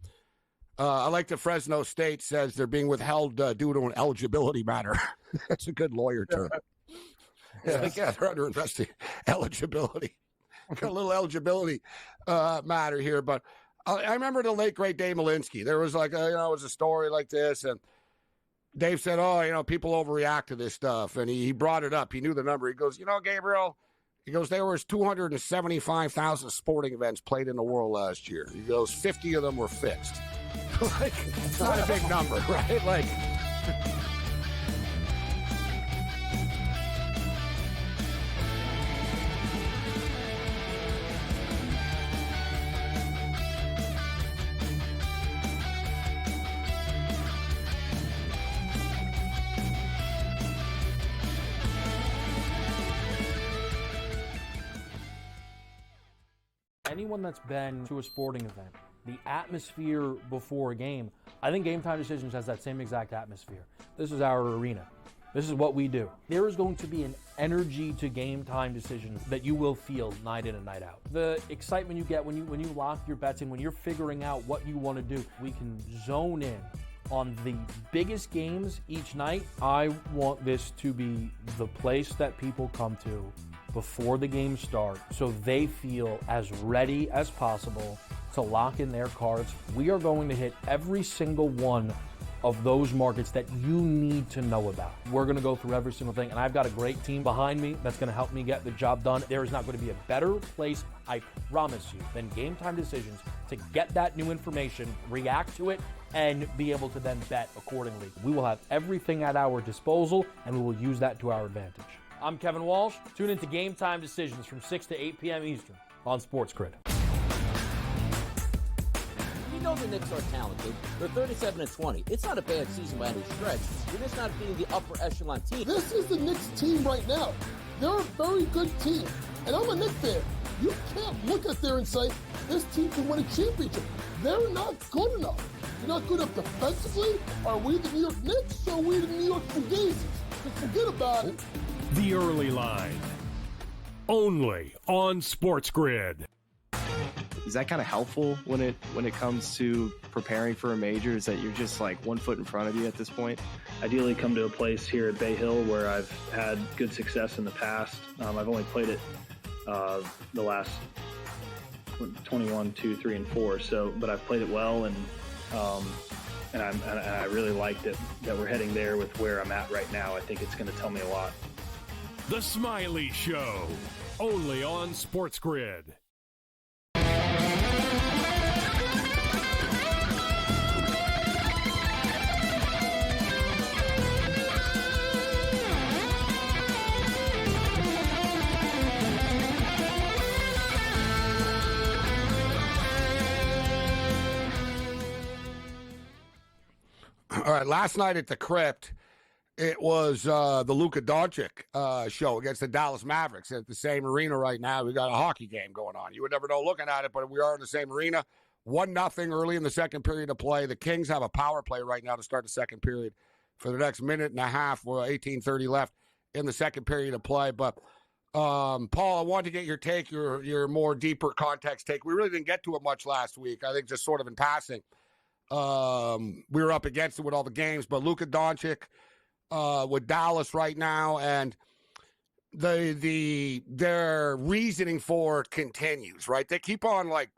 I like that Fresno State says they're being withheld due to an eligibility matter. That's a good lawyer term. They're under investigation. Eligibility. Got a little eligibility matter here. But I remember the late, great Dave Malinsky. There was like, it was a story like this. And Dave said, oh, people overreact to this stuff. And he brought it up. He knew the number. He goes, Gabriel, he goes, there was 275,000 sporting events played in the world last year. He goes, 50 of them were fixed. Like, it's not a big number, right? Like, anyone that's been to a sporting event, the atmosphere before a game, I think Game Time Decisions has that same exact atmosphere. This is our arena. This is what we do. There is going to be an energy to Game Time Decisions that you will feel night in and night out. The excitement you get when you lock your bets in, when you're figuring out what you want to do, we can zone in on the biggest games each night. I want this to be the place that people come to before the games start so they feel as ready as possible to lock in their cards. We are going to hit every single one of those markets that you need to know about. We're going to go through every single thing, and I've got a great team behind me that's going to help me get the job done. There is not going to be a better place, I promise you, than Game Time Decisions to get that new information, react to it, and be able to then bet accordingly. We will have everything at our disposal, and we will use that to our advantage. I'm Kevin Walsh. Tune into Game Time Decisions from 6 to 8 p.m. Eastern on SportsGrid. We know the Knicks are talented. They're 37-20. It's not a bad season by any stretch. They're just not being the upper echelon team. This is the Knicks team right now. They're a very good team. And I'm a Knicks fan. You can't look at there and say, this team can win a championship. They're not good enough. They're not good enough defensively. Are we the New York Knicks or are we the New York Fugazis? Just forget about it. The Early Line. Only on SportsGrid. Is that kind of helpful when it comes to preparing for a major? Is that you're just like 1 foot in front of you at this point? Ideally come to a place here at Bay Hill where I've had good success in the past. I've only played it the last 21, 2, 3, and 4. But I've played it well, and I really like that we're heading there with where I'm at right now. I think it's going to tell me a lot. The Smiley Show, only on SportsGrid. All right, last night at the Crypt, it was the Luka Doncic show against the Dallas Mavericks at the same arena right now. We got a hockey game going on. You would never know looking at it, but we are in the same arena. 1-0 early in the second period of play. The Kings have a power play right now to start the second period for the next minute and a half. 18:30 left in the second period of play. But, Paul, I wanted to get your take, your more deeper context take. We really didn't get to it much last week. I think just sort of in passing. We were up against it with all the games, but Luka Doncic with Dallas right now, and their reasoning for it continues, right? They keep on like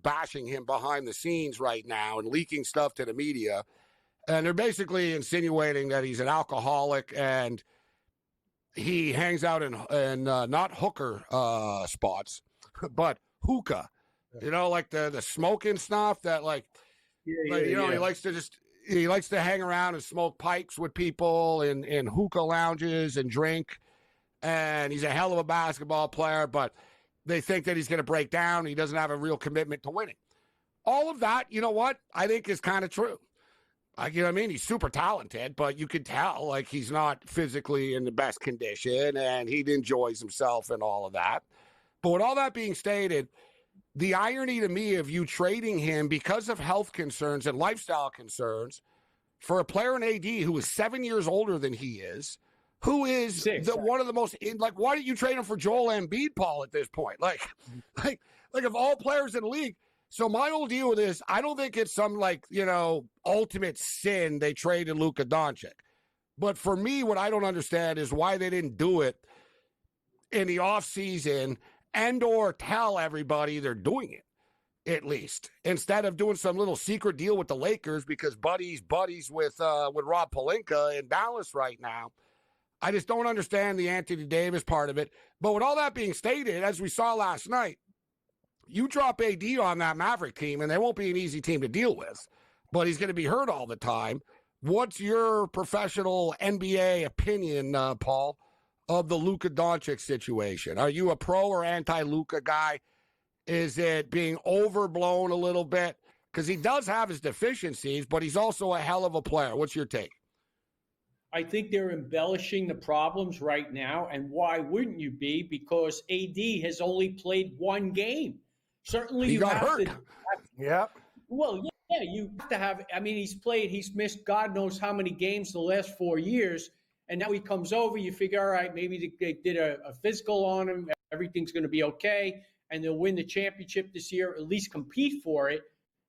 bashing him behind the scenes right now and leaking stuff to the media, and they're basically insinuating that he's an alcoholic and he hangs out in not hooker spots, but hookah. You know, like the smoking stuff that he likes to hang around and smoke pipes with people in hookah lounges and drink. And he's a hell of a basketball player, but they think that he's going to break down. He doesn't have a real commitment to winning. All of that, you know what, I think is kind of true. You know what I mean? He's super talented, but you could tell like he's not physically in the best condition and he enjoys himself and all of that. But with all that being stated, the irony to me of you trading him because of health concerns and lifestyle concerns for a player in AD who is 7 years older than he is, who is one of the most why don't you trade him for Joel Embiid, Paul, at this point? Like of all players in the league. So my whole deal with this, I don't think it's some ultimate sin they traded Luka Doncic. But for me, what I don't understand is why they didn't do it in the offseason and or tell everybody they're doing it. at least, instead of doing some little secret deal with the Lakers because buddies with Rob Pelinka in Dallas right now. I just don't understand the Anthony Davis part of it. But with all that being stated, as we saw last night, you drop AD on that Maverick team, and they won't be an easy team to deal with. But he's going to be hurt all the time. What's your professional NBA opinion, Paul, of the Luka Doncic situation? Are you a pro or anti-Luka guy? Is it being overblown a little bit? Because he does have his deficiencies, but he's also a hell of a player. What's your take? I think they're embellishing the problems right now. And why wouldn't you be? Because AD has only played one game. Certainly he got hurt. Yep. Well, yeah, you have to have. I mean, he's missed God knows how many games the last 4 years. And now he comes over. You figure, all right, maybe they did a physical on him. Everything's going to be okay. And they'll win the championship this year, at least compete for it.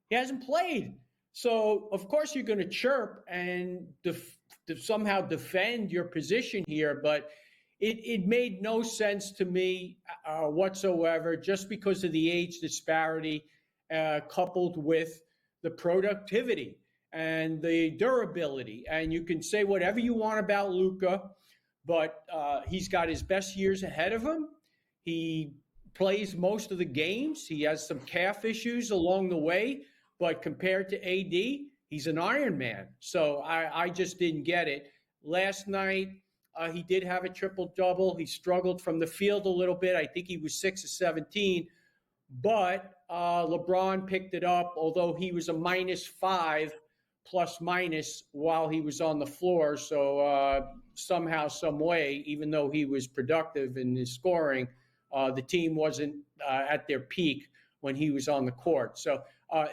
He hasn't played. So, of course, you're going to chirp and somehow defend your position here. But it made no sense to me whatsoever, just because of the age disparity coupled with the productivity and the durability. And you can say whatever you want about Luka, but he's got his best years ahead of him. He plays most of the games. He has some calf issues along the way, but compared to AD, he's an Iron Man. So I just didn't get it. Last night, he did have a triple-double. He struggled from the field a little bit. I think he was 6 of 17. But LeBron picked it up, although he was a -5 plus-minus while he was on the floor. So somehow, some way, even though he was productive in his scoring, the team wasn't at their peak when he was on the court. So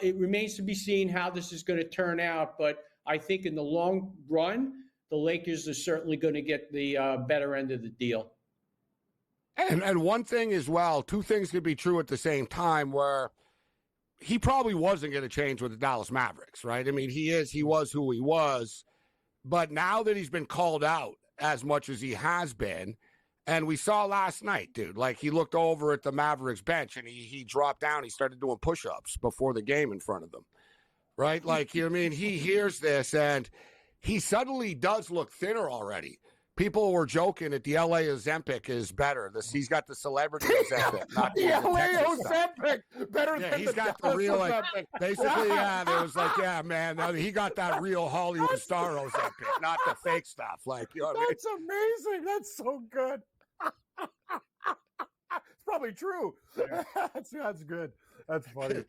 it remains to be seen how this is going to turn out. But I think in the long run, the Lakers are certainly going to get the better end of the deal. And one thing as well, two things could be true at the same time, where he probably wasn't going to change with the Dallas Mavericks, right? I mean, he was who he was. But now that he's been called out as much as he has been, and we saw last night, dude, like he looked over at the Mavericks bench and he dropped down. He started doing push-ups before the game in front of them, right? Like, you know what I mean? He hears this and he suddenly does look thinner already. People were joking that the LA Ozempic is better. He's got the celebrity Ozempic, not the LA stuff. Ozempic, better than he's the got Dallas the real, like, Ozempic. basically, yeah. There was like, yeah, man, he got that real Hollywood star Ozempic, not the fake stuff. Like, you know what I mean? That's amazing. That's so good. It's probably true. That's good. That's funny.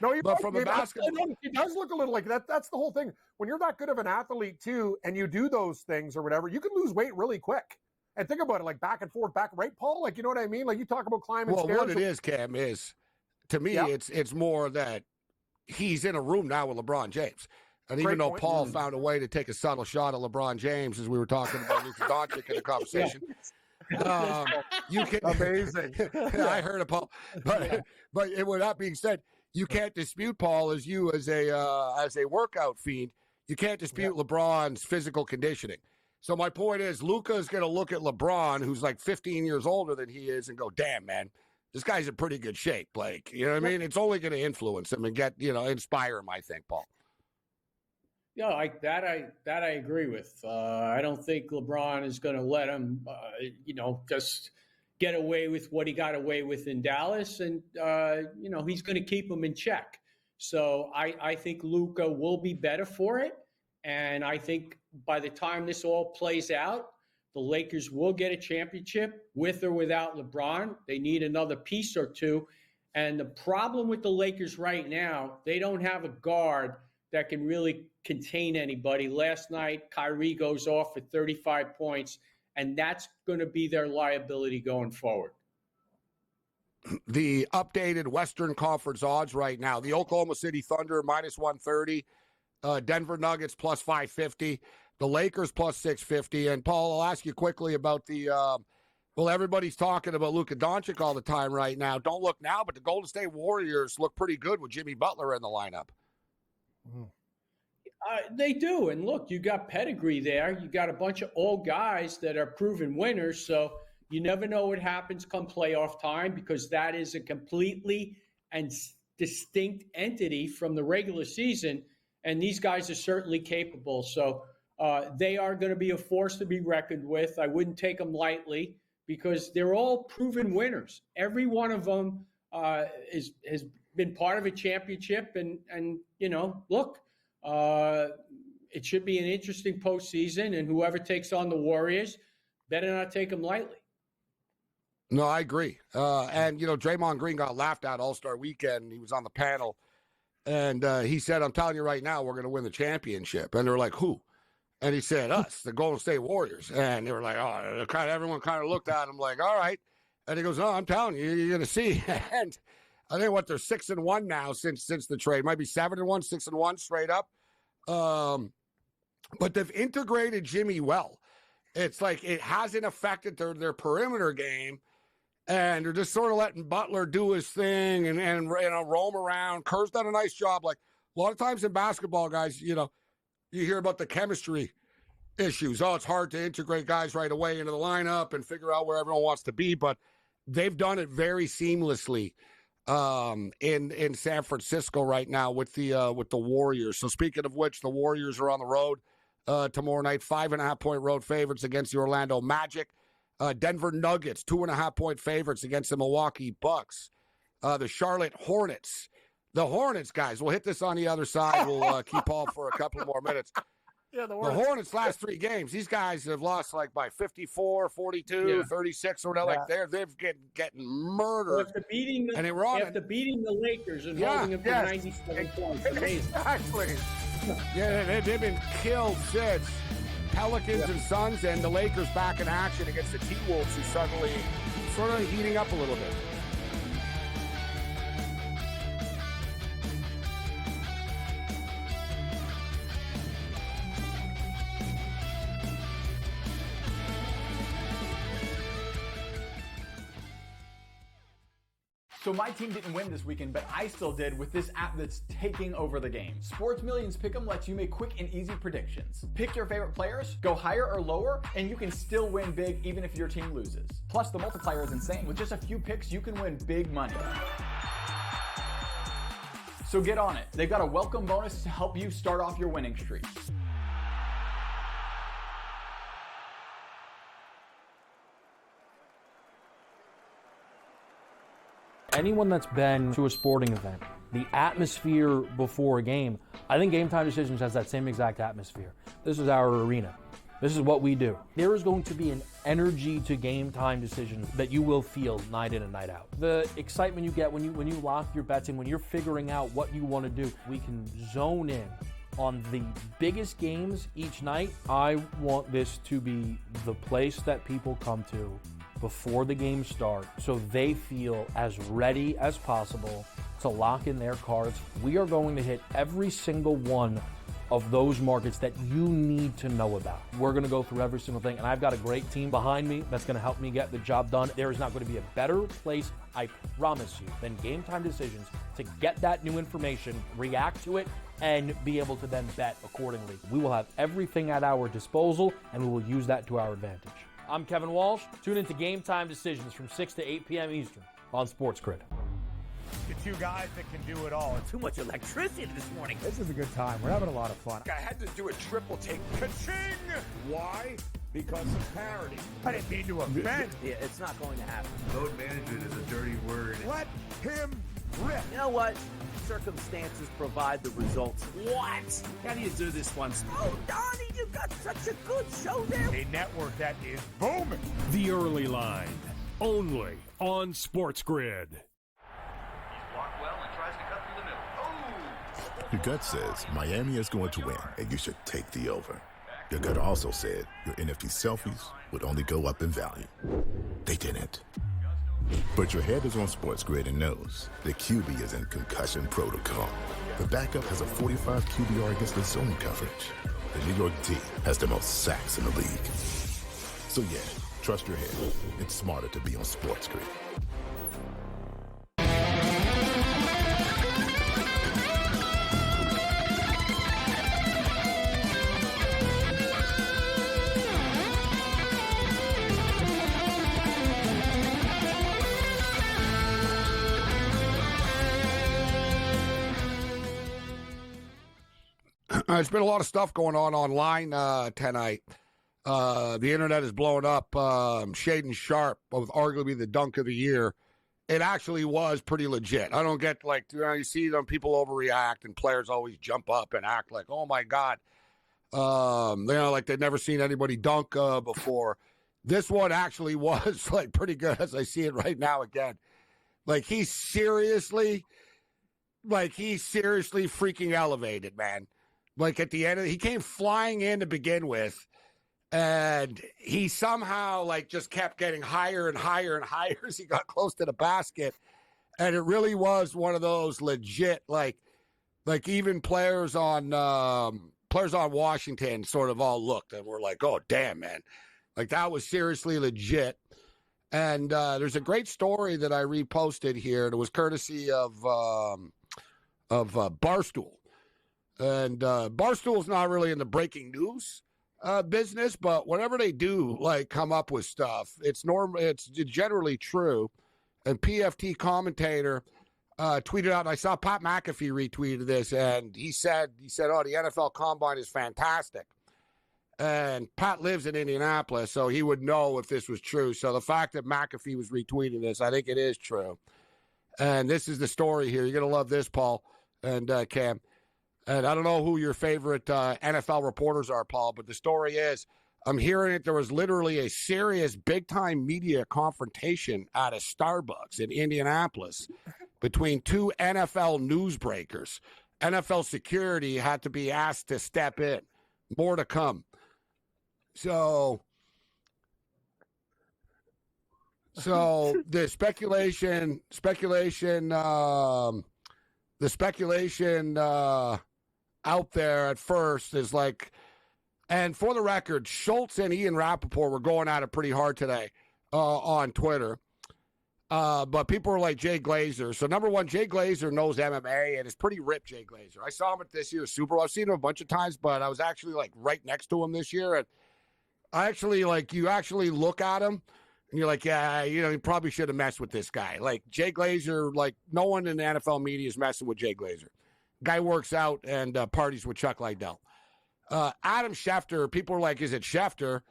No, but from a basketball, it does look a little like that. That's the whole thing. When you're that good of an athlete too, and you do those things or whatever, you can lose weight really quick. And think about it, like back and forth, right, Paul? Like, you know what I mean? Like you talk about climbing stairs. Well, what it is, Cam, is to me, it's more that he's in a room now with LeBron James. And even though Paul found a way to take a subtle shot at LeBron James as we were talking about Luka Doncic in the conversation. You can amazing. I heard it, Paul. But with that being said, you can't dispute, Paul, as a workout fiend, you can't dispute LeBron's physical conditioning. So my point is, Luka is going to look at LeBron, who's like 15 years older than he is, and go, "Damn, man, this guy's in pretty good shape." Like, you know what I mean? It's only going to influence him and inspire him, I think, Paul. Yeah, I agree with. I don't think LeBron is going to let him, just get away with what he got away with in Dallas, and he's going to keep him in check. So I think Luka will be better for it, and I think by the time this all plays out, the Lakers will get a championship with or without LeBron. They need another piece or two, and the problem with the Lakers right now, they don't have a guard that can really contain anybody. Last night, Kyrie goes off for 35 points, and that's going to be their liability going forward. The updated Western Conference odds right now, the Oklahoma City Thunder -130, Denver Nuggets +550, the Lakers +650. And Paul, I'll ask you quickly about everybody's talking about Luka Doncic all the time right now. Don't look now, but the Golden State Warriors look pretty good with Jimmy Butler in the lineup. They do. And look, you got pedigree there. You got a bunch of old guys that are proven winners. So you never know what happens come playoff time, because that is a completely and distinct entity from the regular season, and these guys are certainly capable. So they are going to be a force to be reckoned with. I wouldn't take them lightly because they're all proven winners. Every one of them has been part of a championship, and you know, look, it should be an interesting postseason, and whoever takes on the Warriors better not take them lightly. No, I agree. And, you know, Draymond Green got laughed at All-Star Weekend. He was on the panel, and he said, I'm telling you right now, we're going to win the championship. And they're like, who? And he said, us, the Golden State Warriors. And they were like, oh, everyone kind of looked at him like, all right. And he goes, no, I'm telling you, you're going to see. And I think they're 6-1 now since the trade. Might be 7-1, 6-1 straight up. But they've integrated Jimmy well. It's like it hasn't affected their perimeter game. And they're just sort of letting Butler do his thing and you know, roam around. Kerr's done a nice job. Like a lot of times in basketball, guys, you know, you hear about the chemistry issues. Oh, it's hard to integrate guys right away into the lineup and figure out where everyone wants to be. But they've done it very seamlessly in San Francisco right now with the Warriors. So speaking of which, the Warriors are on the road tomorrow night, 5.5-point road favorites against the Orlando Magic. Denver Nuggets, 2.5-point favorites against the Milwaukee Bucks. The Charlotte Hornets. The Hornets, guys, we'll hit this on the other side. We'll keep Paul for a couple more minutes. Yeah, the Hornets last 3 games, these guys have lost like by 54, 42, 36, or whatever. Like they've getting murdered. After beating the Lakers and holding them to 97 points. Amazing. Exactly. Yeah, they've been killed since. Pelicans and Suns, and the Lakers back in action against the T-Wolves, who suddenly sort of heating up a little bit. So my team didn't win this weekend, but I still did with this app that's taking over the game. Sports Millions Pick'em lets you make quick and easy predictions. Pick your favorite players, go higher or lower, and you can still win big even if your team loses. Plus, the multiplier is insane. With just a few picks, you can win big money. So get on it. They've got a welcome bonus to help you start off your winning streak. Anyone that's been to a sporting event, the atmosphere before a game, I think Game Time Decisions has that same exact atmosphere. This is our arena. This is what we do. There is going to be an energy to Game Time Decisions that you will feel night in and night out. The excitement you get when you lock your bets in, when you're figuring out what you want to do, we can zone in on the biggest games each night. I want this to be the place that people come to before the game starts, so they feel as ready as possible to lock in their cards. We are going to hit every single one of those markets that you need to know about. We're going to go through every single thing, and I've got a great team behind me that's going to help me get the job done. There is not going to be a better place, I promise you, than Game Time Decisions to get that new information, react to it, and be able to then bet accordingly. We will have everything at our disposal, and we will use that to our advantage. I'm Kevin Walsh. Tune into Game Time Decisions from 6 to 8 p.m. Eastern on SportsGrid. The 2 guys that can do it all. Too much electricity this morning. This is a good time. We're having a lot of fun. I had to do a triple take. Ka-ching! Why? Because of parity. I didn't mean to offend. Yeah, it's not going to happen. Load management is a dirty word. Let him rip. You know what? Circumstances provide the results. What? How do you do this one? Oh, Donnie, you got such a good show there. A network that is booming. The Early Line, only on SportsGrid. Your gut says Miami is going to win, and you should take the over. Your gut also said your NFT selfies would only go up in value. They didn't. But your head is on SportsGrid and knows the QB is in concussion protocol. The backup has a 45 QBR against the zone coverage. The New York D has the most sacks in the league. So yeah, trust your head. It's smarter to be on SportsGrid. There's been a lot of stuff going on online tonight. The internet is blowing up. Shaden Sharp with arguably the dunk of the year. It actually was pretty legit. I don't get you see them people overreact and players always jump up and act like, oh my God, like they've never seen anybody dunk before. This one actually was pretty good as I see it right now again. He's seriously freaking elevated, man. At the end he came flying in to begin with. And he somehow just kept getting higher and higher and higher as he got close to the basket. And it really was one of those legit, even players on Washington sort of all looked and were like, oh, damn, man. That was seriously legit. And there's a great story that I reposted here. It was courtesy of Barstool. And Barstool's not really in the breaking news business, but whenever they do come up with stuff, it's generally true. And PFT commentator tweeted out, and I saw Pat McAfee retweeted this, and he said, oh, the NFL Combine is fantastic. And Pat lives in Indianapolis, so he would know if this was true. So the fact that McAfee was retweeting this, I think it is true. And this is the story here. You're going to love this, Paul and Cam. And I don't know who your favorite NFL reporters are, Paul, but the story is, I'm hearing it, there was literally a serious big-time media confrontation at a Starbucks in Indianapolis between two NFL newsbreakers. NFL security had to be asked to step in. More to come. So the speculation out there at first is and for the record, Schultz and Ian Rappaport were going at it pretty hard today on Twitter. But people were like Jay Glazer. So number one, Jay Glazer knows MMA and is pretty ripped, Jay Glazer. I saw him at this year's Super Bowl. I've seen him a bunch of times, but I was actually right next to him this year. And I actually you actually look at him and you're like, yeah, you probably should have messed with this guy. Jay Glazer, no one in the NFL media is messing with Jay Glazer. Guy works out and parties with Chuck Liddell. Adam Schefter, people are like, is it Schefter?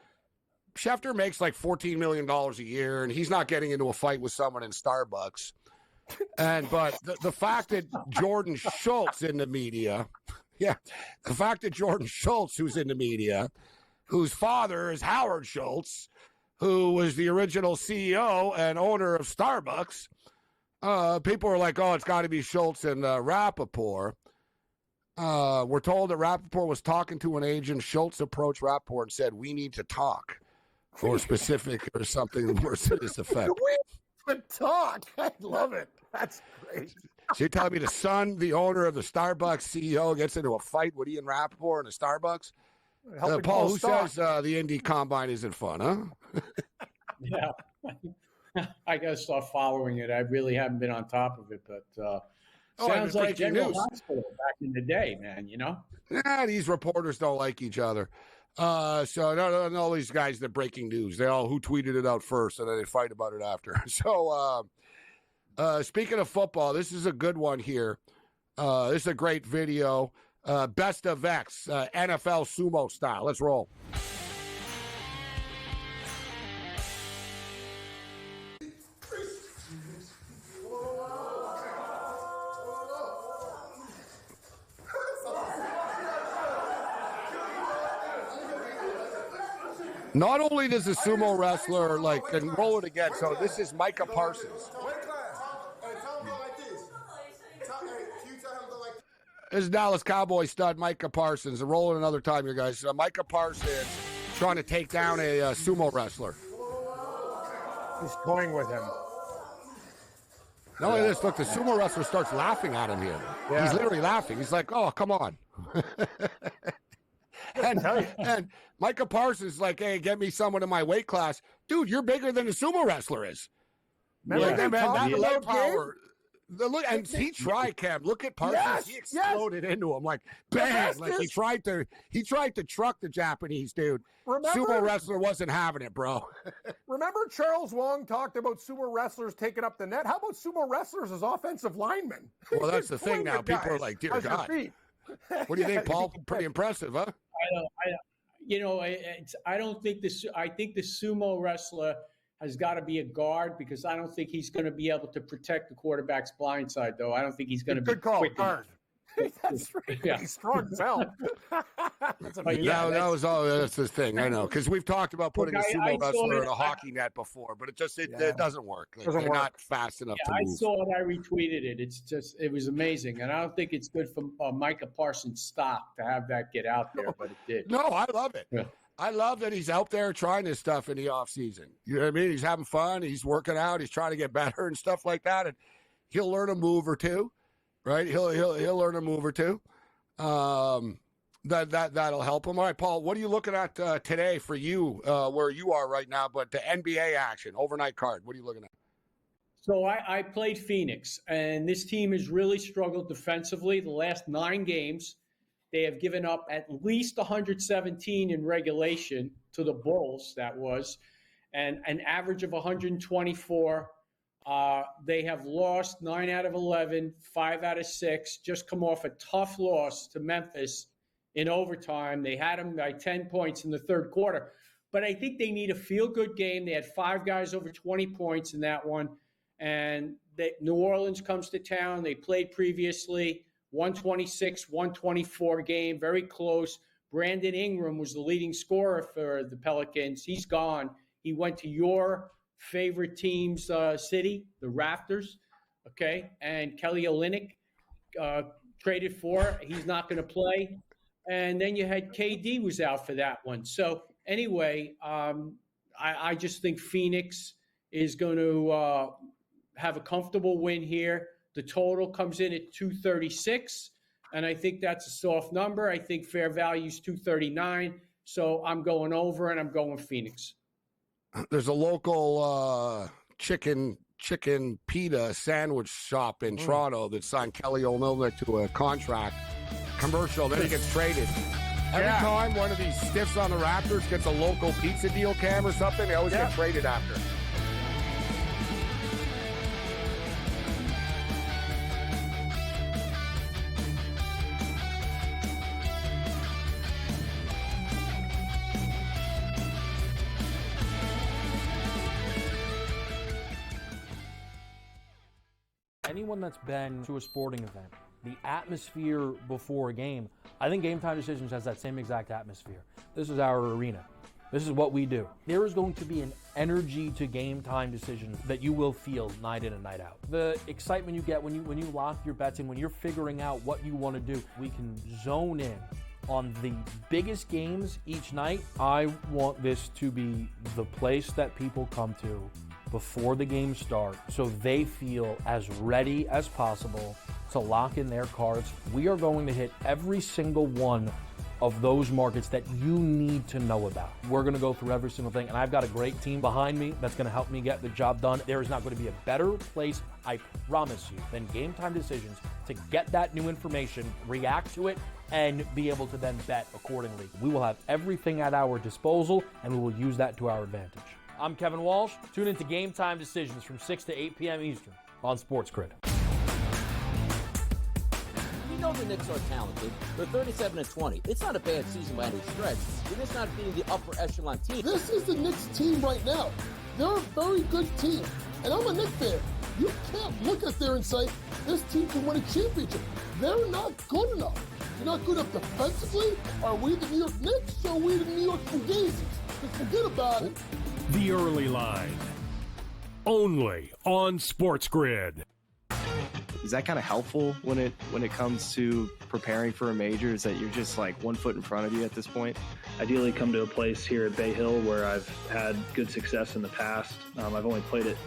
Schefter makes $14 million a year, and he's not getting into a fight with someone in Starbucks. But the fact that Jordan Schultz in the media, the fact that Jordan Schultz, who's in the media, whose father is Howard Schultz, who was the original CEO and owner of Starbucks, people are like, oh, it's got to be Schultz and Rappaport. We're told that Rappaport was talking to an agent. Schultz approached Rappaport and said, we need to talk, or specific, or something worse to this effect. We need to talk. I love it. That's great. So you're telling me the son, the owner of the Starbucks CEO, gets into a fight with Ian Rappaport in a Starbucks? Paul, who says the Indy Combine isn't fun, huh? Yeah. I got to start following it. I really haven't been on top of it, but sounds like General Hospital back in the day, man, Yeah, these reporters don't like each other. So no, all these guys, they're breaking news. They all who tweeted it out first, and then they fight about it after. So speaking of football, this is a good one here. This is a great video. Best of X, NFL sumo style. Let's roll. Not only does a sumo wrestler and roll it again, so this is Micah Parsons. This is Dallas Cowboy stud Micah Parsons. And roll it another time here, guys. Micah Parsons trying to take down a sumo wrestler. He's toying with him. Not only this, look, the sumo wrestler starts laughing at him here. Yeah. He's literally laughing. He's like, oh, come on. And Micah Parsons is like, hey, get me someone in my weight class. Dude, you're bigger than the sumo wrestler is. That leg power. And he tried, Cam. Look at Parsons. Yes, he exploded into him bam. He tried to truck the Japanese dude. Sumo wrestler wasn't having it, bro. Remember Charles Wong talked about sumo wrestlers taking up the net? How about sumo wrestlers as offensive linemen? Well, that's the thing now. People are like, dear God. What do you think, Paul? Pretty impressive, huh? I don't think this. I think the sumo wrestler has got to be a guard because I don't think he's going to be able to protect the quarterback's blind side, though. I don't think he's going to be Good call, quick guard. That's really Yeah. strong belt. That's amazing. That's the thing. I know because we've talked about putting a sumo wrestler in a hockey net before, but it doesn't work. Like, they're not fast enough to I move. saw it. I retweeted it. It was amazing, and I don't think it's good for Micah Parsons' stock to have that get out there, but it did. No, I love it. Yeah. I love that he's out there trying this stuff in the off season. You know what I mean? He's having fun. He's working out. He's trying to get better and stuff like that. And he'll learn a move or two, right? He'll learn a move or two. That'll help him. All right, Paul. What are you looking at today for you, where you are right now? But the NBA action, overnight card. What are you looking at? So I played Phoenix, and this team has really struggled defensively. The last 9 games, they have given up at least 117 in regulation to the Bulls, that was, and an average of 124. They have lost 9 out of 11, 5 out of 6, just come off a tough loss to Memphis in overtime. They had them by 10 points in the third quarter. But I think they need a feel-good game. They had 5 guys over 20 points in that one. And New Orleans comes to town. They played previously. 126-124 game, very close. Brandon Ingram was the leading scorer for the Pelicans. He's gone. He went to your favorite team's city, the Raptors, okay? And Kelly Olynyk traded for. He's not going to play. And then you had KD was out for that one. So anyway, I just think Phoenix is going to have a comfortable win here. The total comes in at 236, and I think that's a soft number. I think fair value is 239, so I'm going over, and I'm going Phoenix. There's a local chicken pita sandwich shop in Toronto that signed Kelly Olynyk to a contract commercial. Then he gets traded. Every time one of these stiffs on the Raptors gets a local pizza deal, Cam, or something, they always get traded after. Anyone that's been to a sporting event, the atmosphere before a game, I think Game Time Decisions has that same exact atmosphere. This is our arena. This is what we do. There is going to be an energy to Game Time Decisions that you will feel night in and night out. The excitement you get when you lock your bets in, when you're figuring out what you want to do, we can zone in on the biggest games each night. I want this to be the place that people come to before the games start so they feel as ready as possible to lock in their cards. We are going to hit every single one of those markets that you need to know about. We're going to go through every single thing, and I've got a great team behind me that's going to help me get the job done. There is not going to be a better place, I promise you, than Game Time Decisions to get that new information, react to it, and be able to then bet accordingly. We will have everything at our disposal, and we will use that to our advantage. I'm Kevin Walsh. Tune into Game Time Decisions from 6 to 8 p.m. Eastern on SportsGrid. We know the Knicks are talented. They're 37-20. It's not a bad season by any stretch. They're just not beating the upper echelon team. This is the Knicks team right now. They're a very good team. And I'm a Knicks fan. You can't look at there and say, this team can win a championship. They're not good enough. They're not good enough defensively. Are we the New York Knicks or are we the New York Fugazis? Just forget about it. The Early Line, only on SportsGrid. Is that kind of helpful when it comes to preparing for a major? Is that you're just like 1 foot in front of you at this point? Ideally come to a place here at Bay Hill where I've had good success in the past. I've only played it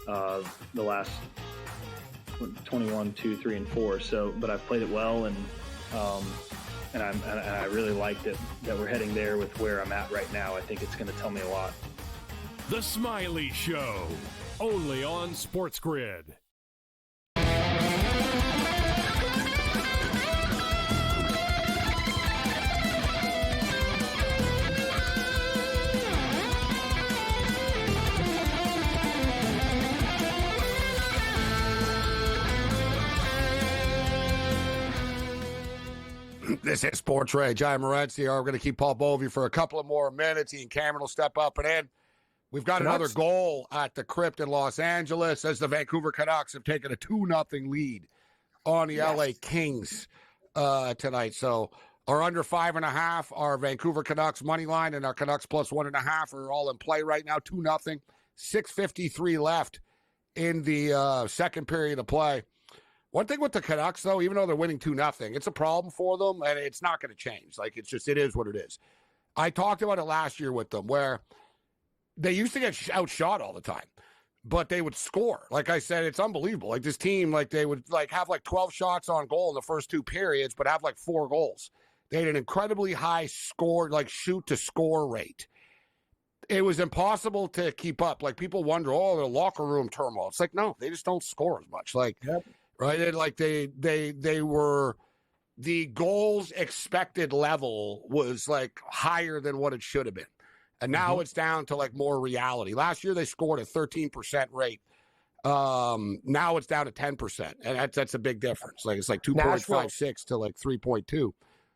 the last 21, 2, 3, and 4. So, but I've played it well, and I really liked it that we're heading there with where I'm at right now. I think it's going to tell me a lot. The Smiley Show, only on SportsGrid. This is Sports Rage. I'm Morency. We're going to keep Paul Bovey for a couple of more minutes. He and Cameron will step up and in. We've got another goal at the Crypt in Los Angeles as the Vancouver Canucks have taken a 2-0 lead on the LA Kings tonight. So our under 5.5, our Vancouver Canucks money line, and our Canucks plus 1.5 are all in play right now. 2-0, 6:53 left in the second period of play. One thing with the Canucks, though, even though they're winning 2-0, it's a problem for them, and it's not going to change. Like, it is what it is. I talked about it last year with them, where they used to get outshot all the time, but they would score. Like I said, it's unbelievable. Like, this team, like, they would, like, have, like, 12 shots on goal in the first two periods, but have, like, 4 goals. They had an incredibly high score, like, shoot-to-score rate. It was impossible to keep up. Like, people wonder, oh, the locker room turmoil. It's like, no, they just don't score as much. Like, right? And like they were, the goals expected level was like higher than what it should have been. And now it's down to like more reality. Last year they scored a 13% rate. Now it's down to 10%. And that's a big difference. Like it's like 2.56 to like 3.2.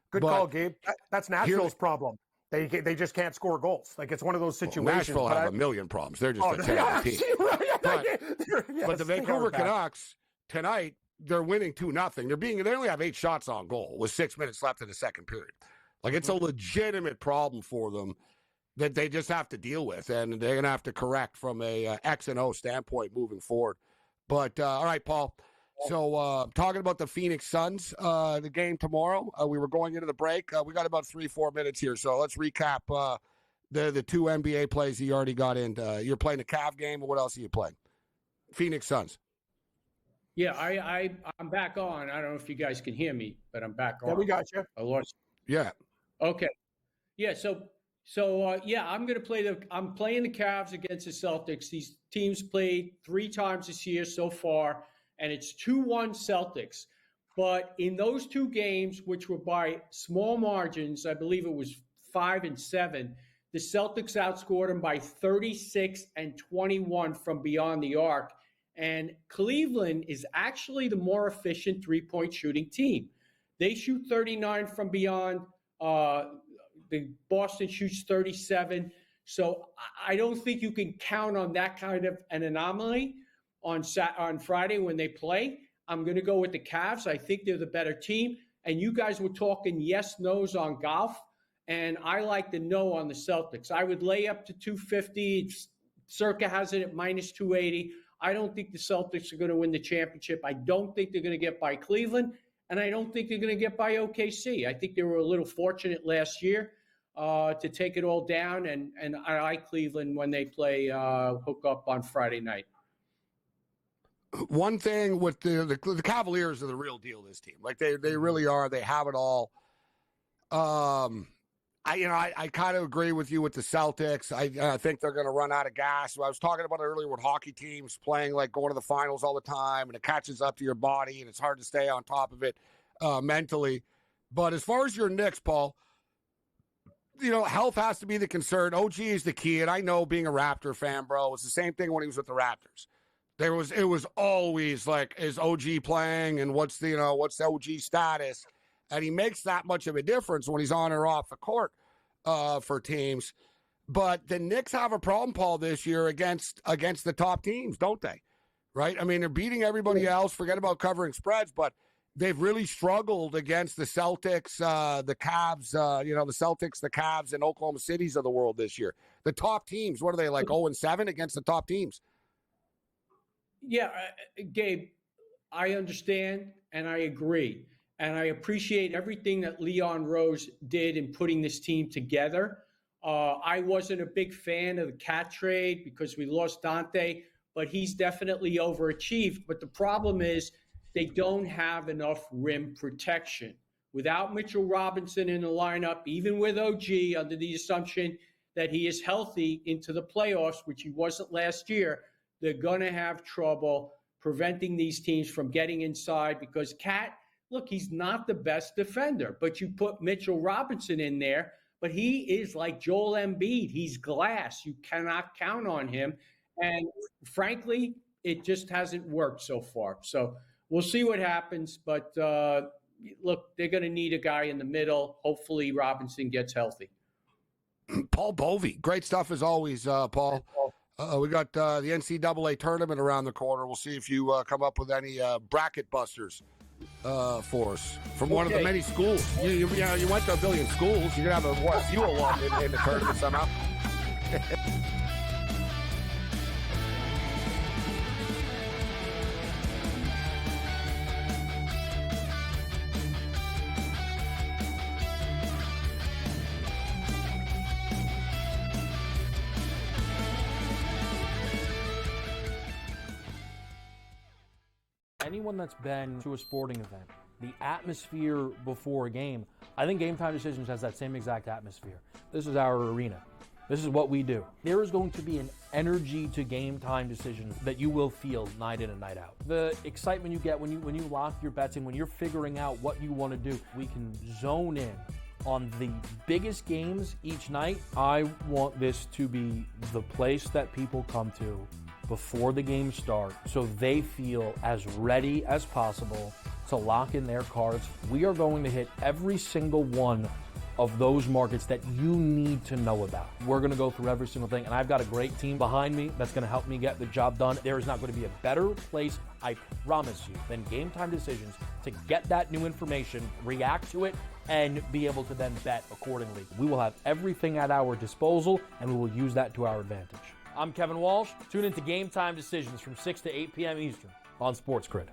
Good call, Gabe. That's Nashville's problem. They just can't score goals. Like, it's one of those situations. Well, Nashville have a million problems. They're just a terrible team. But the Vancouver Canucks tonight, they're winning 2-0. They only have 8 shots on goal with 6 minutes left in the second period. Like, it's a legitimate problem for them that they just have to deal with, and they're going to have to correct from a X and O standpoint moving forward. But all right, Paul. So talking about the Phoenix Suns, the game tomorrow, we were going into the break. We got about 3-4 minutes here, so let's recap the 2 NBA plays you already got in. You're playing the Cav game, or what else are you playing? Phoenix Suns. Yeah, I'm back on. I don't know if you guys can hear me, but I'm back on. Yeah, we got you. I lost. Yeah. Okay. Yeah. So I'm playing the Cavs against the Celtics. These teams played 3 times this year so far, and it's 2-1 Celtics. But in those 2 games, which were by small margins, I believe it was 5 and 7, the Celtics outscored them by 36 and 21 from beyond the arc. And Cleveland is actually the more efficient 3-point shooting team. They shoot 39 from beyond. The Boston shoots 37. So I don't think you can count on that kind of an anomaly on Friday when they play. I'm going to go with the Cavs. I think they're the better team. And you guys were talking yes, no's on golf. And I like the no on the Celtics. I would lay up to 250. Circa has it at minus 280. I don't think the Celtics are going to win the championship. I don't think they're going to get by Cleveland, and I don't think they're going to get by OKC. I think they were a little fortunate last year to take it all down, and I like Cleveland when they play hook up on Friday night. One thing with the Cavaliers are the real deal, this team. Like, they really are. They have it all. I kind of agree with you with the Celtics. I think they're going to run out of gas. I was talking about it earlier with hockey teams playing, like, going to the finals all the time, and it catches up to your body, and it's hard to stay on top of it mentally. But as far as your Knicks, Paul, health has to be the concern. OG is the key, and I know, being a Raptor fan, bro, it's the same thing when he was with the Raptors. It was always like, is OG playing, and what's the OG status? And he makes that much of a difference when he's on or off the court for teams. But the Knicks have a problem, Paul, this year against the top teams, don't they? Right? I mean, they're beating everybody else. Forget about covering spreads, but they've really struggled against the Celtics, the Cavs, the Celtics, the Cavs, and Oklahoma Cities of the world this year. The top teams, what are they, like 0-7 against the top teams? Yeah, Gabe, I understand and I agree. And I appreciate everything that Leon Rose did in putting this team together. I wasn't a big fan of the Cat trade because we lost Dante, but he's definitely overachieved. But the problem is they don't have enough rim protection. Without Mitchell Robinson in the lineup, even with OG, under the assumption that he is healthy into the playoffs, which he wasn't last year, they're going to have trouble preventing these teams from getting inside because Cat, look, he's not the best defender, but you put Mitchell Robinson in there, but he is like Joel Embiid. He's glass. You cannot count on him. And frankly, it just hasn't worked so far. So we'll see what happens. But look, they're going to need a guy in the middle. Hopefully Robinson gets healthy. Paul Bovey, great stuff as always, Paul. We got the NCAA tournament around the corner. We'll see if you come up with any bracket busters for us from one of the many schools. You went to a billion schools. You're going to have a few of one in the tournament somehow. Anyone that's been to a sporting event, the atmosphere before a game, I think Game Time Decisions has that same exact atmosphere. This is our arena. This is what we do. There is going to be an energy to Game Time Decisions that you will feel night in and night out. The excitement you get when you lock your bets in, when you're figuring out what you want to do, we can zone in on the biggest games each night. I want this to be the place that people come to before the games start so they feel as ready as possible to lock in their cards. We are going to hit every single one of those markets that you need to know about. We're going to go through every single thing, and I've got a great team behind me that's going to help me get the job done. There is not going to be a better place, I promise you, than Game Time Decisions to get that new information, react to it, and be able to then bet accordingly. We will have everything at our disposal, and we will use that to our advantage. I'm Kevin Walsh. Tune into Game Time Decisions from 6 to 8 p.m. Eastern on SportsGrid.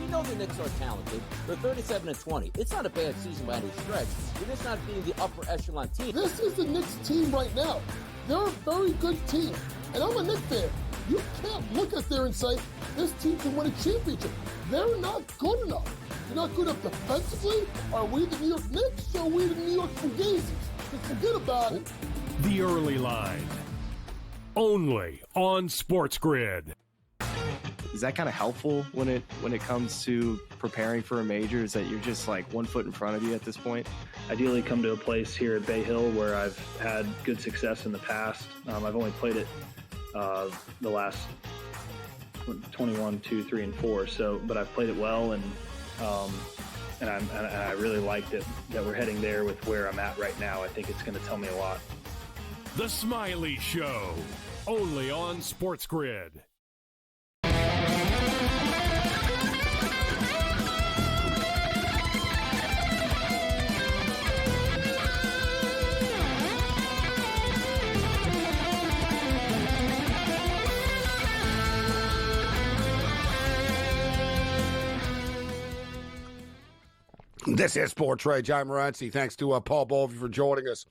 We know the Knicks are talented. They're 37-20. It's not a bad season by any stretch. They're just not being the upper echelon team. This is the Knicks team right now. They're a very good team. And I'm a Knicks fan. You can't look at there and say, this team can win a championship. They're not good enough. They're not good enough defensively. Are we the New York Knicks or are we the New York Fugazis? Just forget about it. The Early Line, only on SportsGrid. Is that kind of helpful when it comes to preparing for a major? Is that you're just like 1 foot in front of you at this point? Ideally come to a place here at Bay Hill where I've had good success in the past. I've only played it the last 21, 2, 3, and 4. So, but I've played it well, and I really liked it that we're heading there with where I'm at right now. I think it's going to tell me a lot. The Smiley Show, only on SportsGrid. This is SportsRage. I'm Morency. Thanks to Paul Bovey for joining us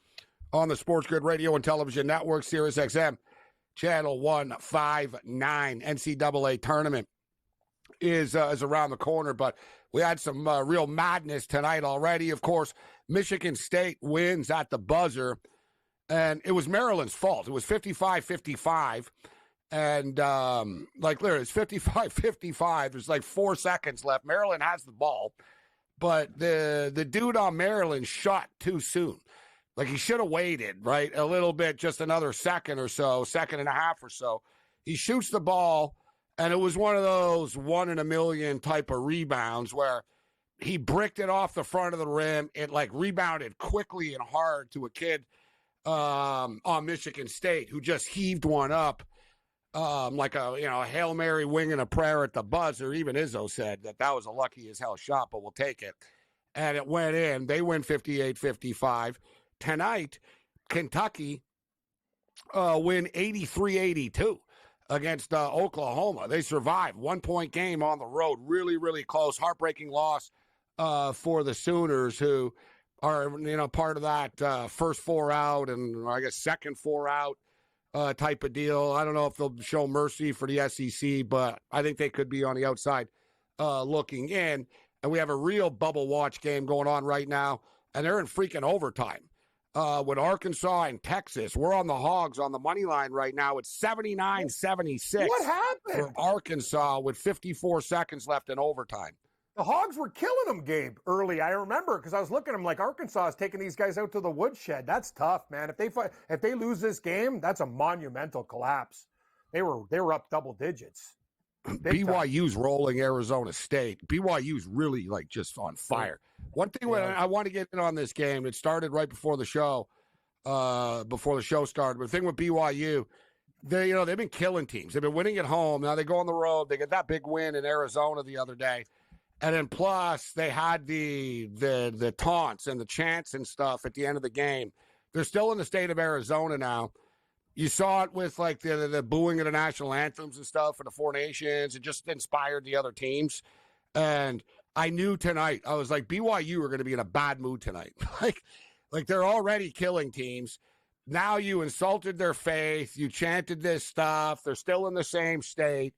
on the SportsGrid Radio and Television Network, Sirius XM, Channel 159. NCAA tournament is around the corner, but we had some real madness tonight already. Of course, Michigan State wins at the buzzer, and it was Maryland's fault. It was 55-55, and literally, it's 55-55. There's like 4 seconds left. Maryland has the ball, but the dude on Maryland shot too soon. Like, he should have waited, right, a little bit, just another second or so, second and a half or so. He shoots the ball, and it was one of those 1 in a million type of rebounds where he bricked it off the front of the rim. It, rebounded quickly and hard to a kid on Michigan State who just heaved one up like a Hail Mary wing and a prayer at the buzzer. Even Izzo said that was a lucky as hell shot, but we'll take it. And it went in. They win 58-55. Tonight, Kentucky win 83-82 against Oklahoma. They survived. 1 point game on the road. Really, really close. Heartbreaking loss for the Sooners, who are, part of that first 4 out and I guess second 4 out type of deal. I don't know if they'll show mercy for the SEC, but I think they could be on the outside looking in. And we have a real bubble watch game going on right now, and they're in freaking overtime. With Arkansas and Texas. We're on the Hogs on the money line right now. It's 79-76. What happened? For Arkansas with 54 seconds left in overtime. The Hogs were killing them, Gabe, early. I remember because I was looking at them like Arkansas is taking these guys out to the woodshed. That's tough, man. If they lose this game, that's a monumental collapse. They were up double digits. BYU's rolling Arizona State. BYU's really just on fire. One thing I want to get in on this game, it started right before the show, started. But the thing with BYU, they've been killing teams. They've been winning at home. Now they go on the road. They get that big win in Arizona the other day. And then plus they had the taunts and the chants and stuff at the end of the game. They're still in the state of Arizona now. You saw it with the booing of the national anthems and stuff for the Four Nations. It just inspired the other teams. And I knew tonight, I was like, BYU are going to be in a bad mood tonight. like they're already killing teams. Now you insulted their faith. You chanted this stuff. They're still in the same state.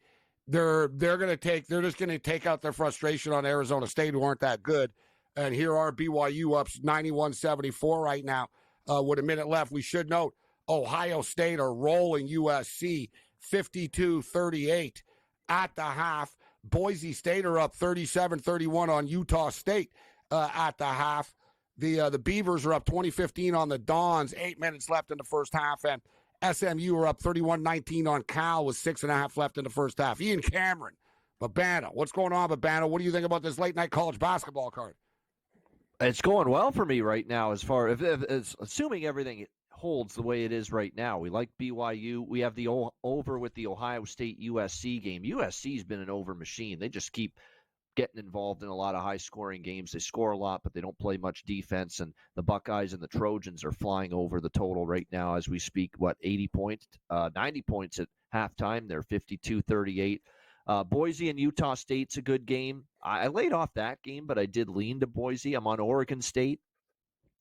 They're just going to take out their frustration on Arizona State, who aren't that good. And here are BYU up 91-74 right now with a minute left. We should note, Ohio State are rolling USC 52-38 at the half. Boise State are up 37-31 on Utah State at the half. The Beavers are up 20-15 on the Dons, 8 minutes left in the first half. And SMU are up 31-19 on Cal with 6.5 left in the first half. Ian Cameron, Babano. What's going on, Babano? What do you think about this late-night college basketball card? It's going well for me right now as far as assuming everything holds the way it is right now. We like BYU. We have the over with the Ohio State USC game. USC's been an over machine. They just keep getting involved in a lot of high-scoring games. They score a lot, but they don't play much defense, and the Buckeyes and the Trojans are flying over the total right now as we speak. 90 points at halftime. They're 52-38. Boise and Utah State's a good game. I laid off that game, but I did lean to Boise. I'm on Oregon State,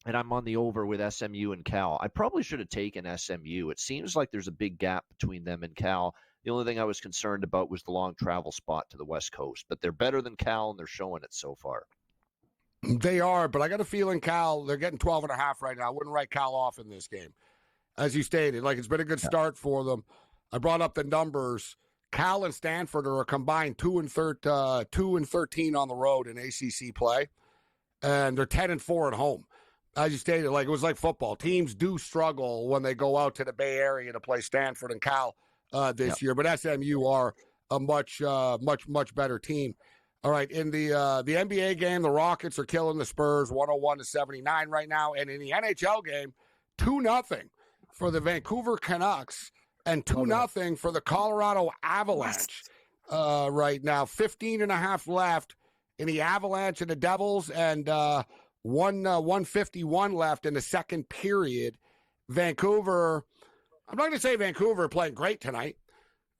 and I'm on the over with SMU and Cal. I probably should have taken SMU. It seems like there's a big gap between them and Cal. The only thing I was concerned about was the long travel spot to the West Coast. But they're better than Cal, and they're showing it so far. They are, but I got a feeling Cal, they're getting 12.5 right now. I wouldn't write Cal off in this game. As you stated, it's been a good start for them. I brought up the numbers. Cal and Stanford are a combined 2-13 on the road in ACC play, and they're 10-4 at home. As you stated, it was like football. Teams do struggle when they go out to the Bay Area to play Stanford and Cal this year, but SMU are a much better team. All right, in the NBA game, the Rockets are killing the Spurs 101-79 right now, and in the NHL game, 2-0 for the Vancouver Canucks and 2-0 for the Colorado Avalanche right now. 15.5 left in the Avalanche and the Devils, and 151 left in the second period. Vancouver, I'm not going to say Vancouver playing great tonight,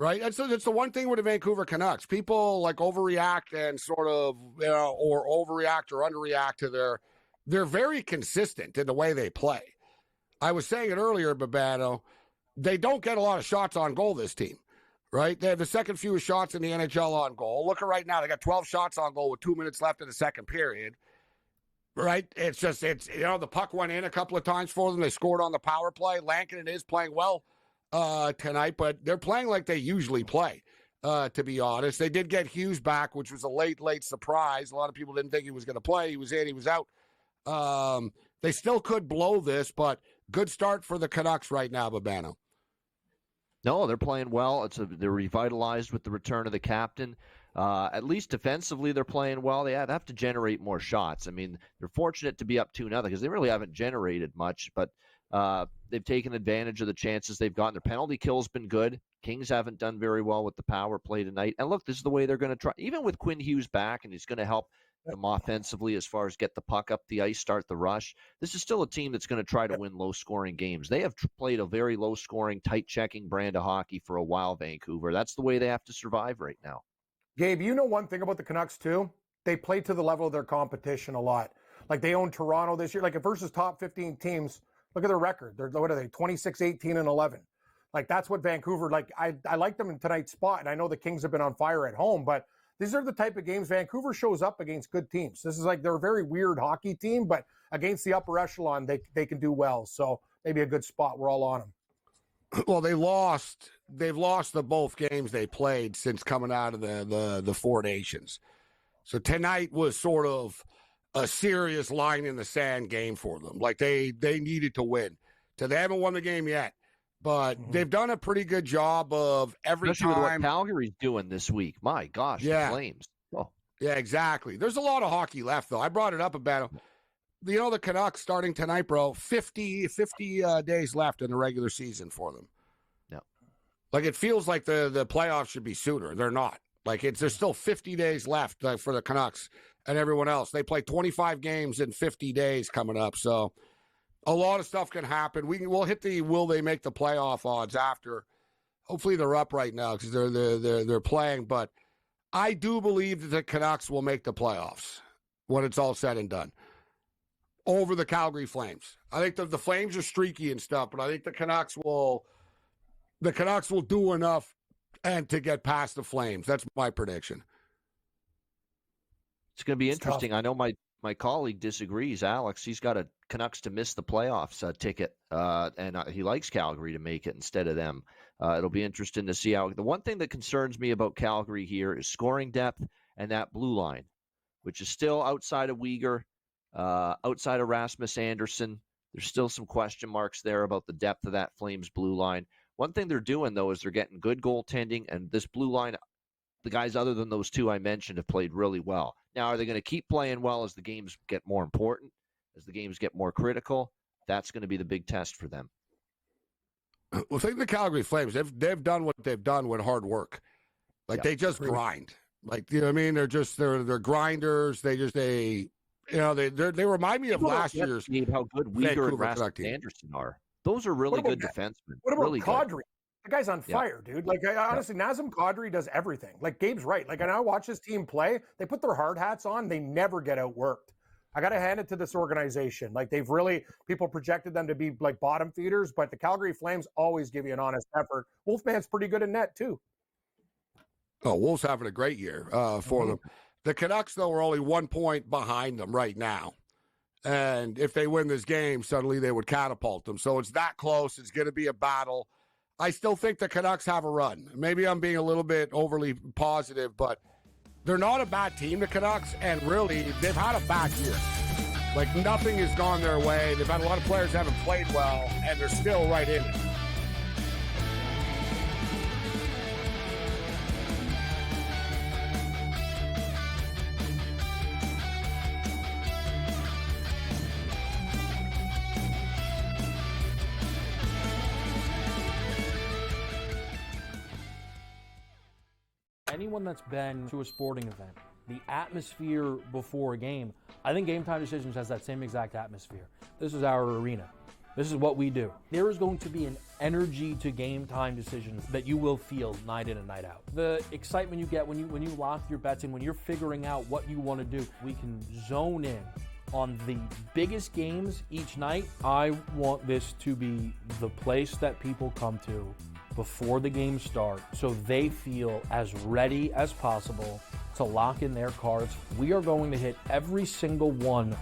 right? It's the one thing with the Vancouver Canucks. People overreact and sort of, or overreact or underreact to they're very consistent in the way they play. I was saying it earlier, Babano, they don't get a lot of shots on goal, this team, right? They have the second fewest shots in the NHL on goal. Look at right now, they got 12 shots on goal with 2 minutes left in the second period. Right? It's the puck went in a couple of times for them. They scored on the power play. Lankinen is playing well tonight, but they're playing like they usually play, to be honest. They did get Hughes back, which was a late surprise. A lot of people didn't think he was going to play. He was in, he was out. They still could blow this, but good start for the Canucks right now, Babano. No, they're playing well. They're revitalized with the return of the captain. At least defensively, they're playing well. They have to generate more shots. I mean, they're fortunate to be up 2-0 because they really haven't generated much, but they've taken advantage of the chances they've gotten. Their penalty kill's been good. Kings haven't done very well with the power play tonight. And look, this is the way they're going to try. Even with Quinn Hughes back, and he's going to help them offensively as far as get the puck up the ice, start the rush. This is still a team that's going to try to win low-scoring games. They have played a very low-scoring, tight-checking brand of hockey for a while, Vancouver. That's the way they have to survive right now. Gabe, you know one thing about the Canucks, too? They play to the level of their competition a lot. They own Toronto this year. Versus top 15 teams, look at their record. What are they, 26-18-11? That's what Vancouver, I like them in tonight's spot, and I know the Kings have been on fire at home, but these are the type of games Vancouver shows up against good teams. This is they're a very weird hockey team, but against the upper echelon, they can do well. So maybe a good spot. We're all on them. Well, they've lost the both games they played since coming out of the Four Nations. So tonight was sort of a serious line in the sand game for them. They needed to win. So they haven't won the game yet, but they've done a pretty good job of every Especially time. with what Calgary's doing this week. My gosh, the Flames. Oh. Yeah, exactly. There's a lot of hockey left, though. I brought it up about the Canucks starting tonight, bro. 50 days left in the regular season for them. No. Like, it feels like the playoffs should be sooner. They're not. Like, there's still 50 days left for the Canucks and everyone else. They play 25 games in 50 days coming up, so a lot of stuff can happen. We'll hit the will they make the playoff odds after. Hopefully they're up right now because they're playing, but I do believe that the Canucks will make the playoffs when it's all said and done over the Calgary Flames. I think the Flames are streaky and stuff, but I think the Canucks will do enough and to get past the Flames. That's my prediction. It's going to be interesting. I know my colleague disagrees, Alex. He's got a Canucks to miss the playoffs ticket, and he likes Calgary to make it instead of them. It'll be interesting to see how. The one thing that concerns me about Calgary here is scoring depth and that blue line, which is still outside of Weegar, outside of Rasmus Anderson. There's still some question marks there about the depth of that Flames blue line. One thing they're doing, though, is they're getting good goaltending, and this blue line, the guys other than those two I mentioned have played really well. Now, are they going to keep playing well as the games get more important, as the games get more critical? That's going to be the big test for them. Well, think of the Calgary Flames. They've done what they've done with hard work. Like, they just grind. Like, you know what I mean? They're grinders. They remind me of last year's how good Weegar and Rasmus Anderson are. Those are really good defensemen. What about really Kadri? Good. The guy's on fire, dude. Like, honestly, Nazem Kadri does everything. Like, Gabe's right. Like, and I watch this team play. They put their hard hats on. They never get outworked. I got to hand it to this organization. Like, people projected them to be like bottom feeders, but the Calgary Flames always give you an honest effort. Wolfman's pretty good in net, too. Oh, Wolves having a great year for them. The Canucks, though, are only 1 point behind them right now. And if they win this game, suddenly they would catapult them. So it's that close. It's going to be a battle. I still think the Canucks have a run. Maybe I'm being a little bit overly positive, but they're not a bad team, the Canucks, and really, they've had a bad year. Like, nothing has gone their way. They've had a lot of players that haven't played well, and they're still right in it. Anyone that's been to a sporting event, the atmosphere before a game, I think Game Time Decisions has that same exact atmosphere. This is our arena. This is what we do. There is going to be an energy to Game Time Decisions that you will feel night in and night out. The excitement you get when you lock your bets in, when you're figuring out what you want to do, we can zone in on the biggest games each night. I want this to be the place that people come to before the games start so they feel as ready as possible to lock in their cards. We are going to hit every single one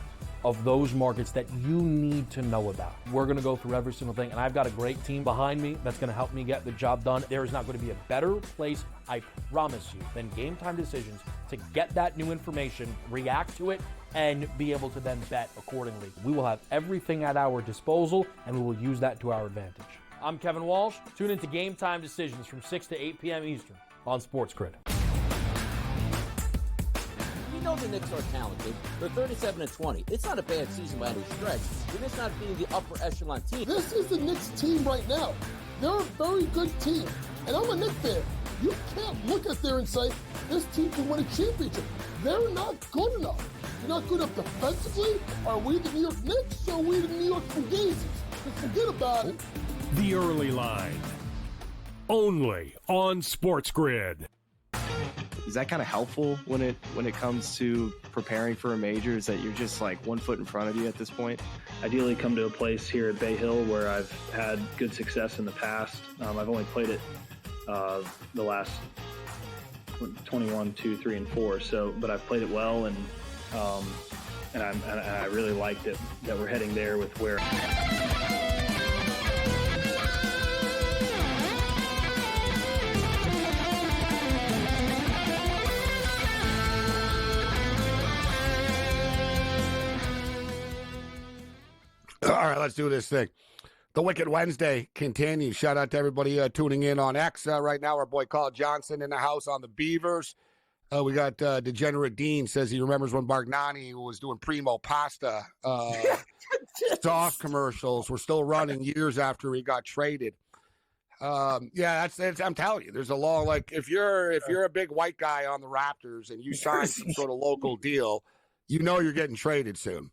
of those markets that you need to know about. We're going to go through every single thing, and I've got a great team behind me that's going to help me get the job done. There is not going to be a better place, I promise you, than Game Time Decisions to get that new information, react to it, and be able to then bet accordingly. We will have everything at our disposal, and we will use that to our advantage. I'm Kevin Walsh. Tune into Game Time Decisions from 6 to 8 p.m. Eastern on SportsGrid. We know the Knicks are talented. They're 37-20. It's not a bad season by any stretch. They're just not being the upper echelon team. This is the Knicks team right now. They're a very good team. And I'm a Knicks fan. You can't look at there and say, this team can win a championship. They're not good enough. They're not good enough defensively. Are we the New York Knicks or are we the New York Fugazis? Just forget about it. The Early Line. Only on SportsGrid. Is that kind of helpful when it comes to preparing for a major? Is that you're just like 1 foot in front of you at this point? Ideally come to a place here at Bay Hill where I've had good success in the past. I've only played it the last 21, 2, 3, and 4. But I've played it well, and I really liked it that we're heading there with where. All right, let's do this thing. The Wicked Wednesday continues. Shout out to everybody tuning in on X right now. Our boy Carl Johnson in the house on the Beavers. We got Degenerate Dean says he remembers when Bargnani was doing Primo Pasta sauce commercials. Were still running years after he got traded. That's I'm telling you, there's a law. Like if you're a big white guy on the Raptors and you sign some sort of local deal, you know you're getting traded soon.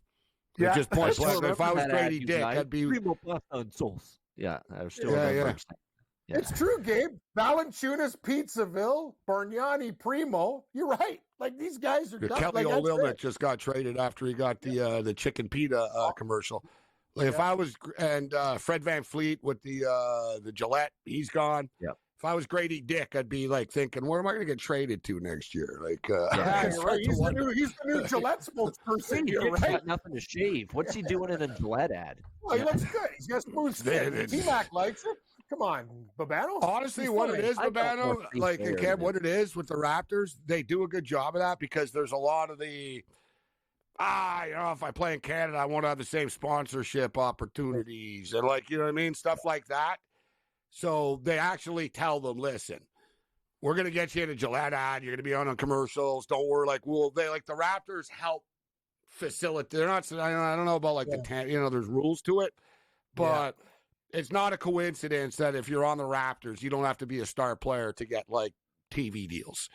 Yeah, just point blank. If I was Grady Dick, I'd be Primo Pasta and sauce. Yeah, I still Yeah, remember. yeah. him saying- Yeah. It's true, Gabe. Valanciunas, Pizzaville, Bargnani, Primo. You're right. Like these guys are done. Kelly Like, that's Olynyk it. just got traded after he got the chicken pita commercial. Like if I was Fred Van Fleet with the Gillette, he's gone. Yep. If I was Grady Dick, I'd be like thinking, where am I going to get traded to next year? Like, Yeah, it's you're hard right. to He's the wonder. new Gillette spokesperson. You're Dick's right. got nothing to shave. What's he doing in a Gillette ad? Well, he looks good. He's got smooth skin. T-Mac likes it. Come on, Babano. Honestly, He's what funny. it is, I thought Babano, more free like, fair and Cam, than what it is with the Raptors, they do a good job of that because there's a lot of the, if I play in Canada, I won't have the same sponsorship opportunities and, like, you know what I mean? Stuff like that. So they actually tell them, listen, we're going to get you in a Gillette ad. You're going to be on commercials. Don't worry. Like, the Raptors help facilitate. They're not, I don't know about, like, there's rules to it, but it's not a coincidence that if you're on the Raptors, you don't have to be a star player to get, like, TV deals.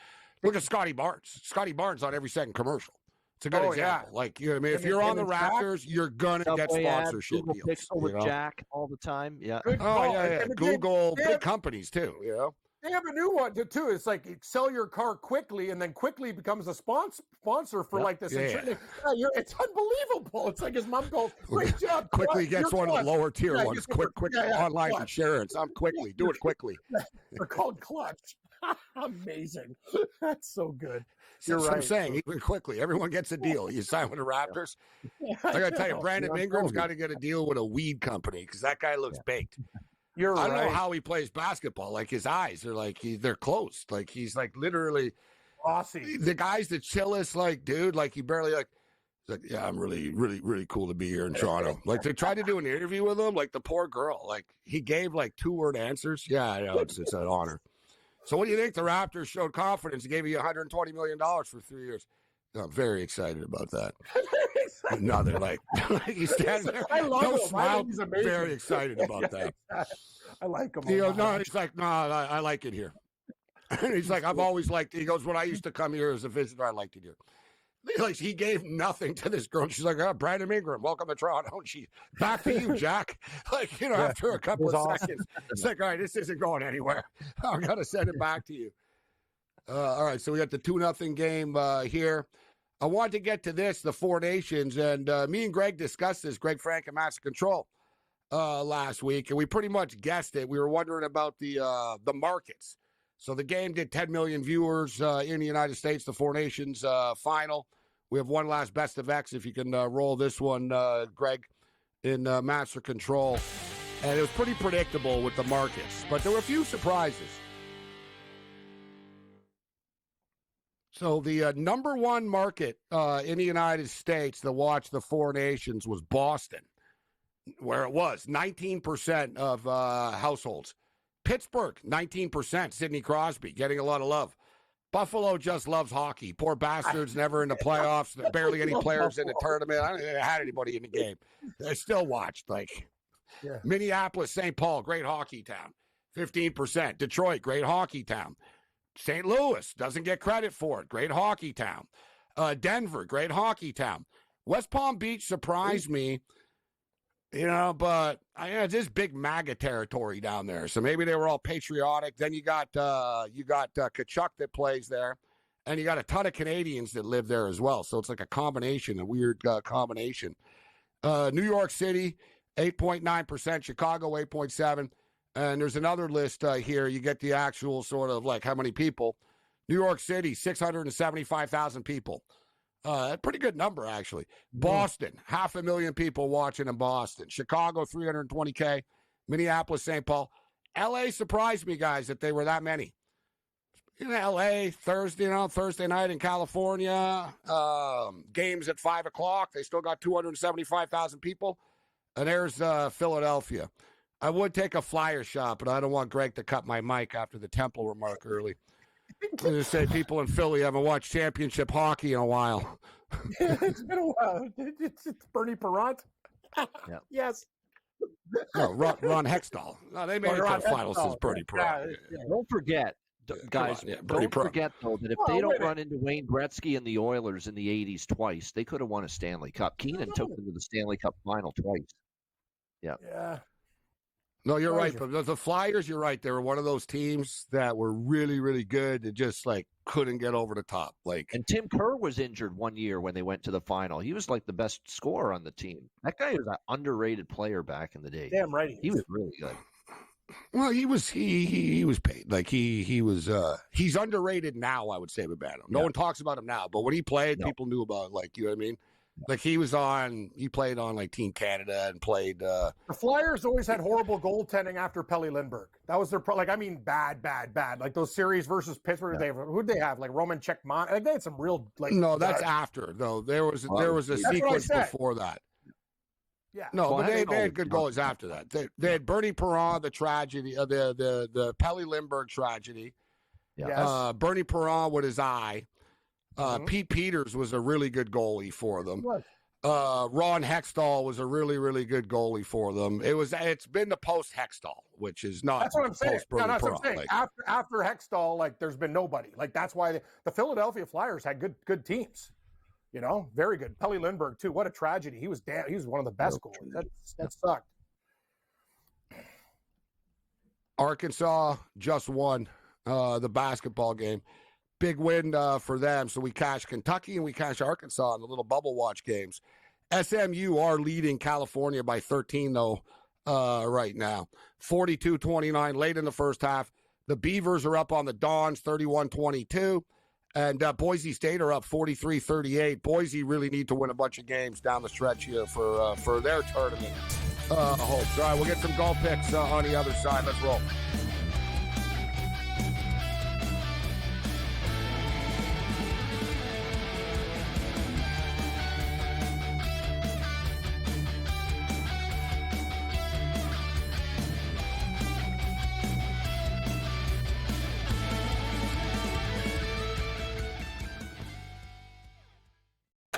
Look at Scotty Barnes. Scotty Barnes on every second commercial. It's a good example. Like, you know what I mean? If you're on the Raptors, you're going to get Subway ad, sponsorship Google deals. Pixel with Jack all the time. Yeah. Good call. And Google, they big have- companies, too, you know? They have a new one too. It's like you sell your car quickly, and then quickly becomes a sponsor for like this. Yeah. insurance. It's unbelievable. It's like his mom goes, "Great job." Quickly Clutch, gets you're one of the Clutch." lower tier Yeah, ones. you- Quick yeah, online Clutch. insurance. I'm quickly. Do it quickly. They're called Clutch. Amazing. That's so good. You're That's what I'm right. saying. Even quickly, everyone gets a deal. You sign with the Raptors. I got to tell you, Brandon Ingram's got to get a deal with a weed company because that guy looks baked. You're I don't know right. how he plays basketball. Like his eyes are like they're closed. Like he's like literally Bossy. the guy's the chillest. Like dude, like he barely like. He's like, yeah, I'm really, really, really cool to be here in Toronto. Like they tried to do an interview with him. Like the poor girl. Like he gave like 2-word answers. Yeah, I know it's an honor. So what do you think? The Raptors showed confidence. He gave you $120 million for 3 years. I'm very excited about that. No, they're like he's standing there. I love no him. I smile. think he's amazing. Very excited about that. I like him. He a goes, lot. no, he's like, no, I like it here. And he's like, I've always liked it. He goes, when I used to come here as a visitor, I liked it here. Like he gave nothing to this girl. She's like, Brandon Ingram, welcome to Toronto. And she back to you, Jack. Like, you know, after a couple it of was awesome. seconds, it's like, all right, this isn't going anywhere. I'm gonna send it back to you. All right, so we got the 2-0 game here. I wanted to get to this, the Four Nations, and me and Greg discussed this, Greg Frank and Master Control, last week, and we pretty much guessed it. We were wondering about the markets. So the game did 10 million viewers in the United States, the Four Nations final. We have one last best of X, if you can roll this one, Greg, in Master Control. And it was pretty predictable with the markets, but there were a few surprises. So the number one market in the United States to watch the Four Nations was Boston, where it was 19% of households. Pittsburgh, 19%. Sidney Crosby getting a lot of love. Buffalo just loves hockey. Poor bastards, never in the playoffs. Barely any players in the tournament. I don't think they had anybody in the game. They still watched. Like Minneapolis, St. Paul, great hockey town, 15%. Detroit, great hockey town. St. Louis doesn't get credit for it. Great hockey town. Denver, great hockey town. West Palm Beach surprised me, but it's this big MAGA territory down there. So maybe they were all patriotic. Then you got Kachuk that plays there, and you got a ton of Canadians that live there as well. So it's like a weird combination. New York City, 8.9%. Chicago, 8.7%. And there's another list here. You get the actual sort of like how many people. New York City, 675,000 people. Pretty good number, actually. Boston, 500,000 people watching in Boston. Chicago, 320K. Minneapolis, St. Paul. L.A. surprised me, guys, that they were that many. In L.A., Thursday night in California, games at 5 o'clock. They still got 275,000 people. And there's Philadelphia. I would take a flyer shot, but I don't want Greg to cut my mic after the Temple remark early. I'm going to say people in Philly haven't watched championship hockey in a while. It's been a while. It's Bernie Perrant. Yeah. Yes. No, Ron Hextall. No, they made it to the finals since Bernie Perrant. Don't forget, guys, don't forget, though, that if they don't run into Wayne Gretzky and the Oilers in the 80s twice, they could have won a Stanley Cup. Keenan took them to the Stanley Cup final twice. Yeah. Yeah. No, you're right. But the Flyers, you're right. They were one of those teams that were really, really good and just like couldn't get over the top. And Tim Kerr was injured one year when they went to the final. He was like the best scorer on the team. That guy was an underrated player back in the day. Damn right. He was really good. Well, he was paid. Like he was he's underrated now, I would say, with Bantam. No one talks about him now, but when he played, people knew about you know what I mean? Like he played on like Team Canada and played the Flyers always had horrible goaltending after Pelle Lindbergh. That was their bad. Like those series versus Pittsburgh, who'd they have? Like Roman Czechman. Like they had some real No, that's after though. There was a sequence before that. Yeah. No, but they had good goalies after that. They had Bernie Perrant, the tragedy, the Pelle Lindbergh tragedy. Yeah. Bernie Perrant with his eye. Pete Peters was a really good goalie for them. Ron Hextall was a really, really good goalie for them. It's been the post Hextall, which is not. That's what I'm saying. That's what I'm saying. Like, after Hextall, there's been nobody. That's why the Philadelphia Flyers had good teams. You know, very good. Pelle Lindbergh too. What a tragedy. He was one of the best goalies. That sucked. Arkansas just won the basketball game. Big win for them. So we cashed Kentucky and we cashed Arkansas in the little bubble watch games. SMU are leading California by 13, though, right now. 42-29 late in the first half. The Beavers are up on the Dons 31-22. And Boise State are up 43-38. Boise really need to win a bunch of games down the stretch here for their tournament hopes. All right, we'll get some golf picks on the other side. Let's roll.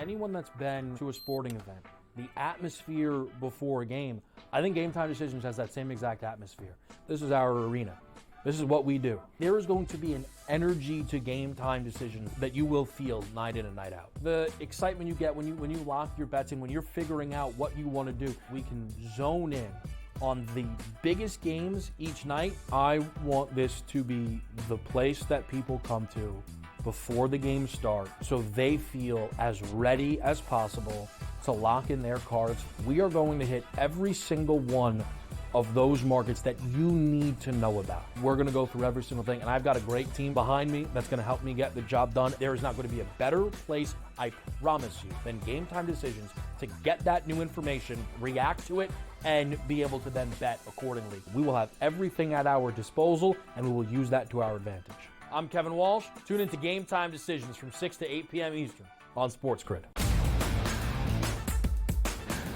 Anyone that's been to a sporting event, the atmosphere before a game, I think Game Time Decisions has that same exact atmosphere. This is our arena. This is what we do. There is going to be an energy to Game Time Decisions that you will feel night in and night out. The excitement you get when you lock your bets in, when you're figuring out what you want to do, we can zone in on the biggest games each night. I want this to be the place that people come to before the games start so they feel as ready as possible to lock in their cards. We are going to hit every single one of those markets that you need to know about. We're going to go through every single thing, and I've got a great team behind me that's going to help me get the job done. There is not going to be a better place, I promise you, than Game Time Decisions to get that new information, react to it, and be able to then bet accordingly. We will have everything at our disposal, and we will use that to our advantage. I'm Kevin Walsh. Tune into Game Time Decisions from 6 to 8 p.m. Eastern on SportsGrid.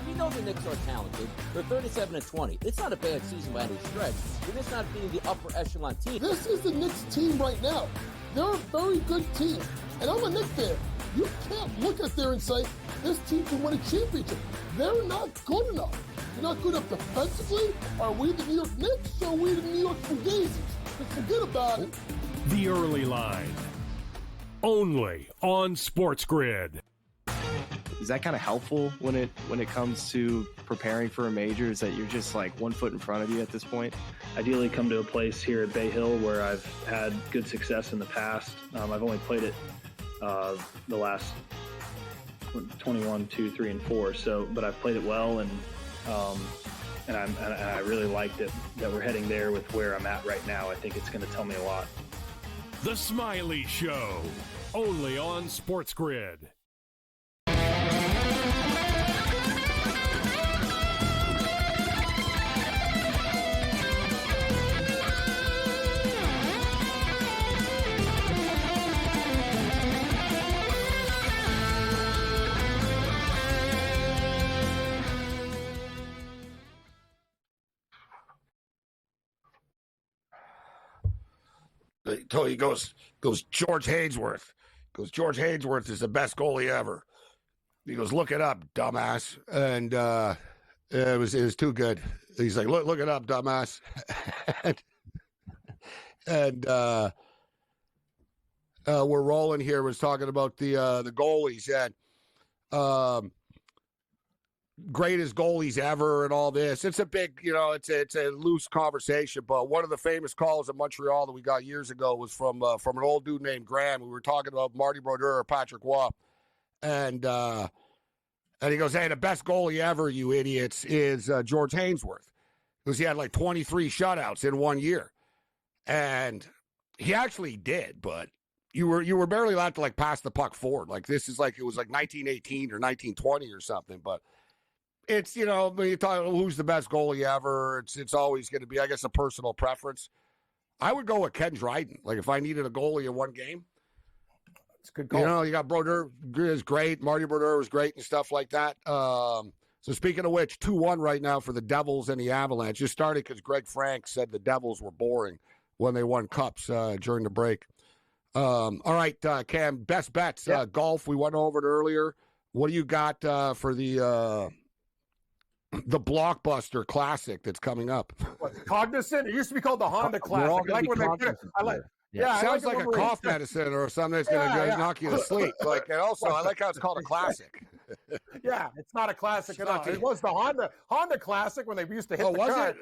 We know the Knicks are talented. They're 37-20. It's not a bad season by any stretch. They're just not being the upper echelon team. This is the Knicks team right now. They're a very good team. And I'm a Knicks fan. You can't look at there and say, this team can win a championship. They're not good enough. They're not good enough defensively. Are we the New York Knicks or are we the New York Fugazis? Forget about it. The Early Line. Only on SportsGrid. Is that kind of helpful when it comes to preparing for a major? Is that you're just like 1 foot in front of you at this point? Ideally come to a place here at Bay Hill where I've had good success in the past. I've only played it the last 21, 2, 3, and 4. So, but I've played it well, and I really liked it that we're heading there with where I'm at right now. I think it's going to tell me a lot. The Smiley Show, only on SportsGrid. He goes George Hainsworth. George Hainsworth is the best goalie ever. He goes, look it up, dumbass. And it was too good. He's like, look it up, dumbass. and we're rolling here. Was talking about the goalies and greatest goalies ever and all this. It's a big, it's a loose conversation. But one of the famous calls in Montreal that we got years ago was from an old dude named Graham. We were talking about Marty Brodeur or Patrick Waugh, and he goes, "Hey, the best goalie ever, you idiots, is George Hainsworth, because he had like 23 shutouts in 1 year, and he actually did, but." You were barely allowed to like pass the puck forward. Like this is like it was like 1918 or 1920 or something. But it's when you talk who's the best goalie ever, it's always going to be, I guess, a personal preference. I would go with Ken Dryden. Like if I needed a goalie in one game, it's a good call. You got Brodeur is great, Marty Brodeur was great and stuff like that. So speaking of which, 2-1 right now for the Devils and the Avalanche. Just started because Greg Frank said the Devils were boring when they won cups during the break. All right, Cam, best bets. Golf, we went over it earlier. What do you got for the Blockbuster Classic that's coming up? What, Cognizant? It used to be called the Honda Classic. I like when they did it. Sounds like a cough medicine or something that's going to knock you to sleep. And also, I like how it's called a classic. Yeah, it's not a classic at all. It was the Honda Classic when they used to hit the car. Was it?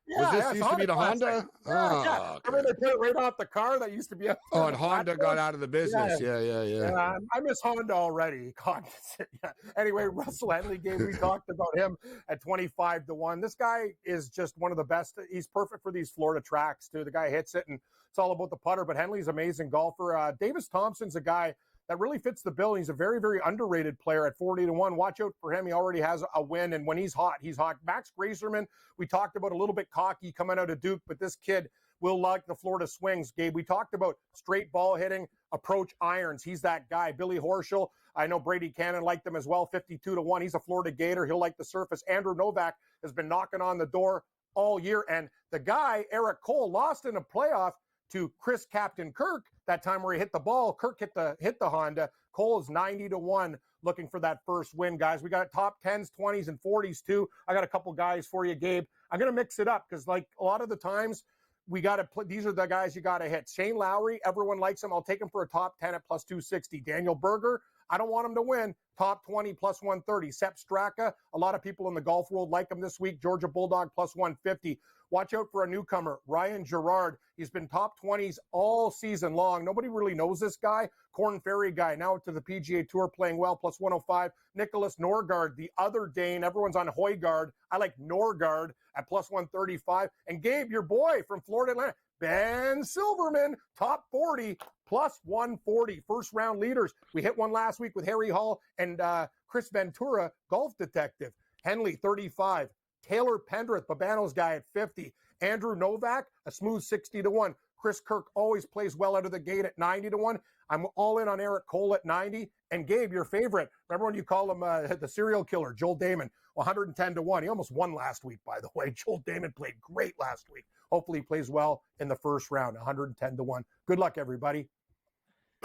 Yeah, was this used to be the Honda? Yeah. I mean, they put it right off the car that used to be. And Honda got out of the business. Yeah. I miss Honda already. Yeah. Anyway, Russell Henley game. We talked about him at 25-1. This guy is just one of the best. He's perfect for these Florida tracks too. The guy hits it, and it's all about the putter. But Henley's an amazing golfer. Davis Thompson's a guy that really fits the bill. He's a very, very underrated player at 40-1. Watch out for him. He already has a win, and when he's hot, he's hot. Max Graserman, we talked about a little bit cocky coming out of Duke, but this kid will like the Florida swings. Gabe, we talked about straight ball hitting, approach irons. He's that guy. Billy Horschel, I know Brady Cannon liked him as well, 52-1. He's a Florida Gator. He'll like the surface. Andrew Novak has been knocking on the door all year, and the guy, Eric Cole, lost in a playoff to Chris Captain Kirk that time where he hit the ball. Kirk hit the Honda. Cole is 90-1 looking for that first win, guys. We got top 10s, 20s, and 40s too. I got a couple guys for you, Gabe. I'm going to mix it up because like a lot of the times we got to play. These are the guys you got to hit. Shane Lowry, everyone likes him. I'll take him for a top 10 at plus 260. Daniel Berger, I don't want him to win. Top 20 plus 130. Sepp Straka, a lot of people in the golf world like him this week. Georgia Bulldog plus 150. Watch out for a newcomer, Ryan Gerard. He's been top 20s all season long. Nobody really knows this guy. Corn Ferry guy, now to the PGA Tour, playing well, plus 105. Nicholas Norgard, the other Dane. Everyone's on Højgaard. I like Norgard at plus 135. And Gabe, your boy from Florida Atlantic, Ben Silverman, top 40, plus 140. First round leaders. We hit one last week with Harry Hall and Chris Ventura, golf detective. Henley, 35. Taylor Pendrith, Babano's guy at 50. Andrew Novak, a smooth 60-1. Chris Kirk always plays well out of the gate at 90-1. I'm all in on Eric Cole at 90. And Gabe, your favorite. Remember when you call him the serial killer, Joel Damon, 110-1. He almost won last week, by the way. Joel Damon played great last week. Hopefully he plays well in the first round, 110-1. Good luck, everybody.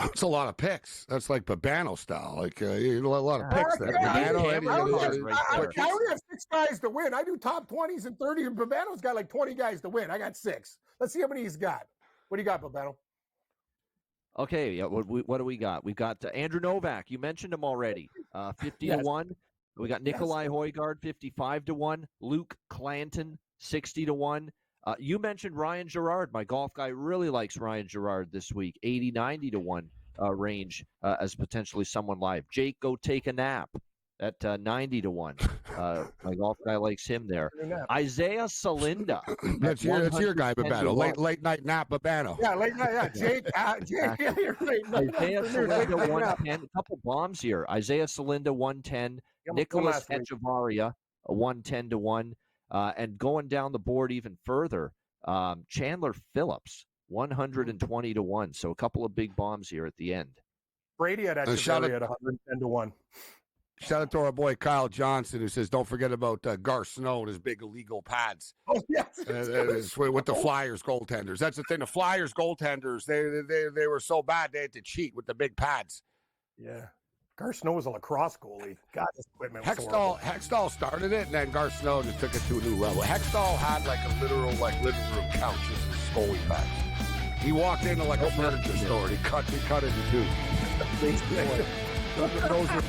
It's a lot of picks. That's like Babano style. Like a lot of picks there. I only have 6 guys to win. I do top 20s and 30. And Babano's got like 20 guys to win. I got 6. Let's see how many he's got. What do you got, Babano? Okay, what do we got? We've got Andrew Novak. You mentioned him already. 50-1. We got Nikolai Højgaard, 55-1. Luke Clanton, 60-1. You mentioned Ryan Gerard. My golf guy really likes Ryan Gerard this week. 80-90-1 range as potentially someone live. Jake, go take a nap at 90-1. My golf guy likes him there. Isaiah Salinda. That's your guy, Babano. Late night nap, Babano. Yeah, late night. Yeah, Jake. You're right. Isaiah Salinda, 110. A couple bombs here. Isaiah Salinda, 110. Nicholas Echevarria, 110-1. And going down the board even further, Chandler Phillips, 120-1. So a couple of big bombs here at the end. Brady at Echevarria at 110-1. Shout out to our boy Kyle Johnson, who says, don't forget about Gar Snow and his big illegal pads. Oh, yes. With the Flyers goaltenders. That's the thing. The Flyers goaltenders, they were so bad they had to cheat with the big pads. Yeah. Gar Snow was a lacrosse goalie. God, this equipment was horrible. Hextall started it, and then Gar Snow just took it to a new level. Hextall had like a literal living room couch as his goalie pads. He walked into like a furniture store. He cut it in two. Those were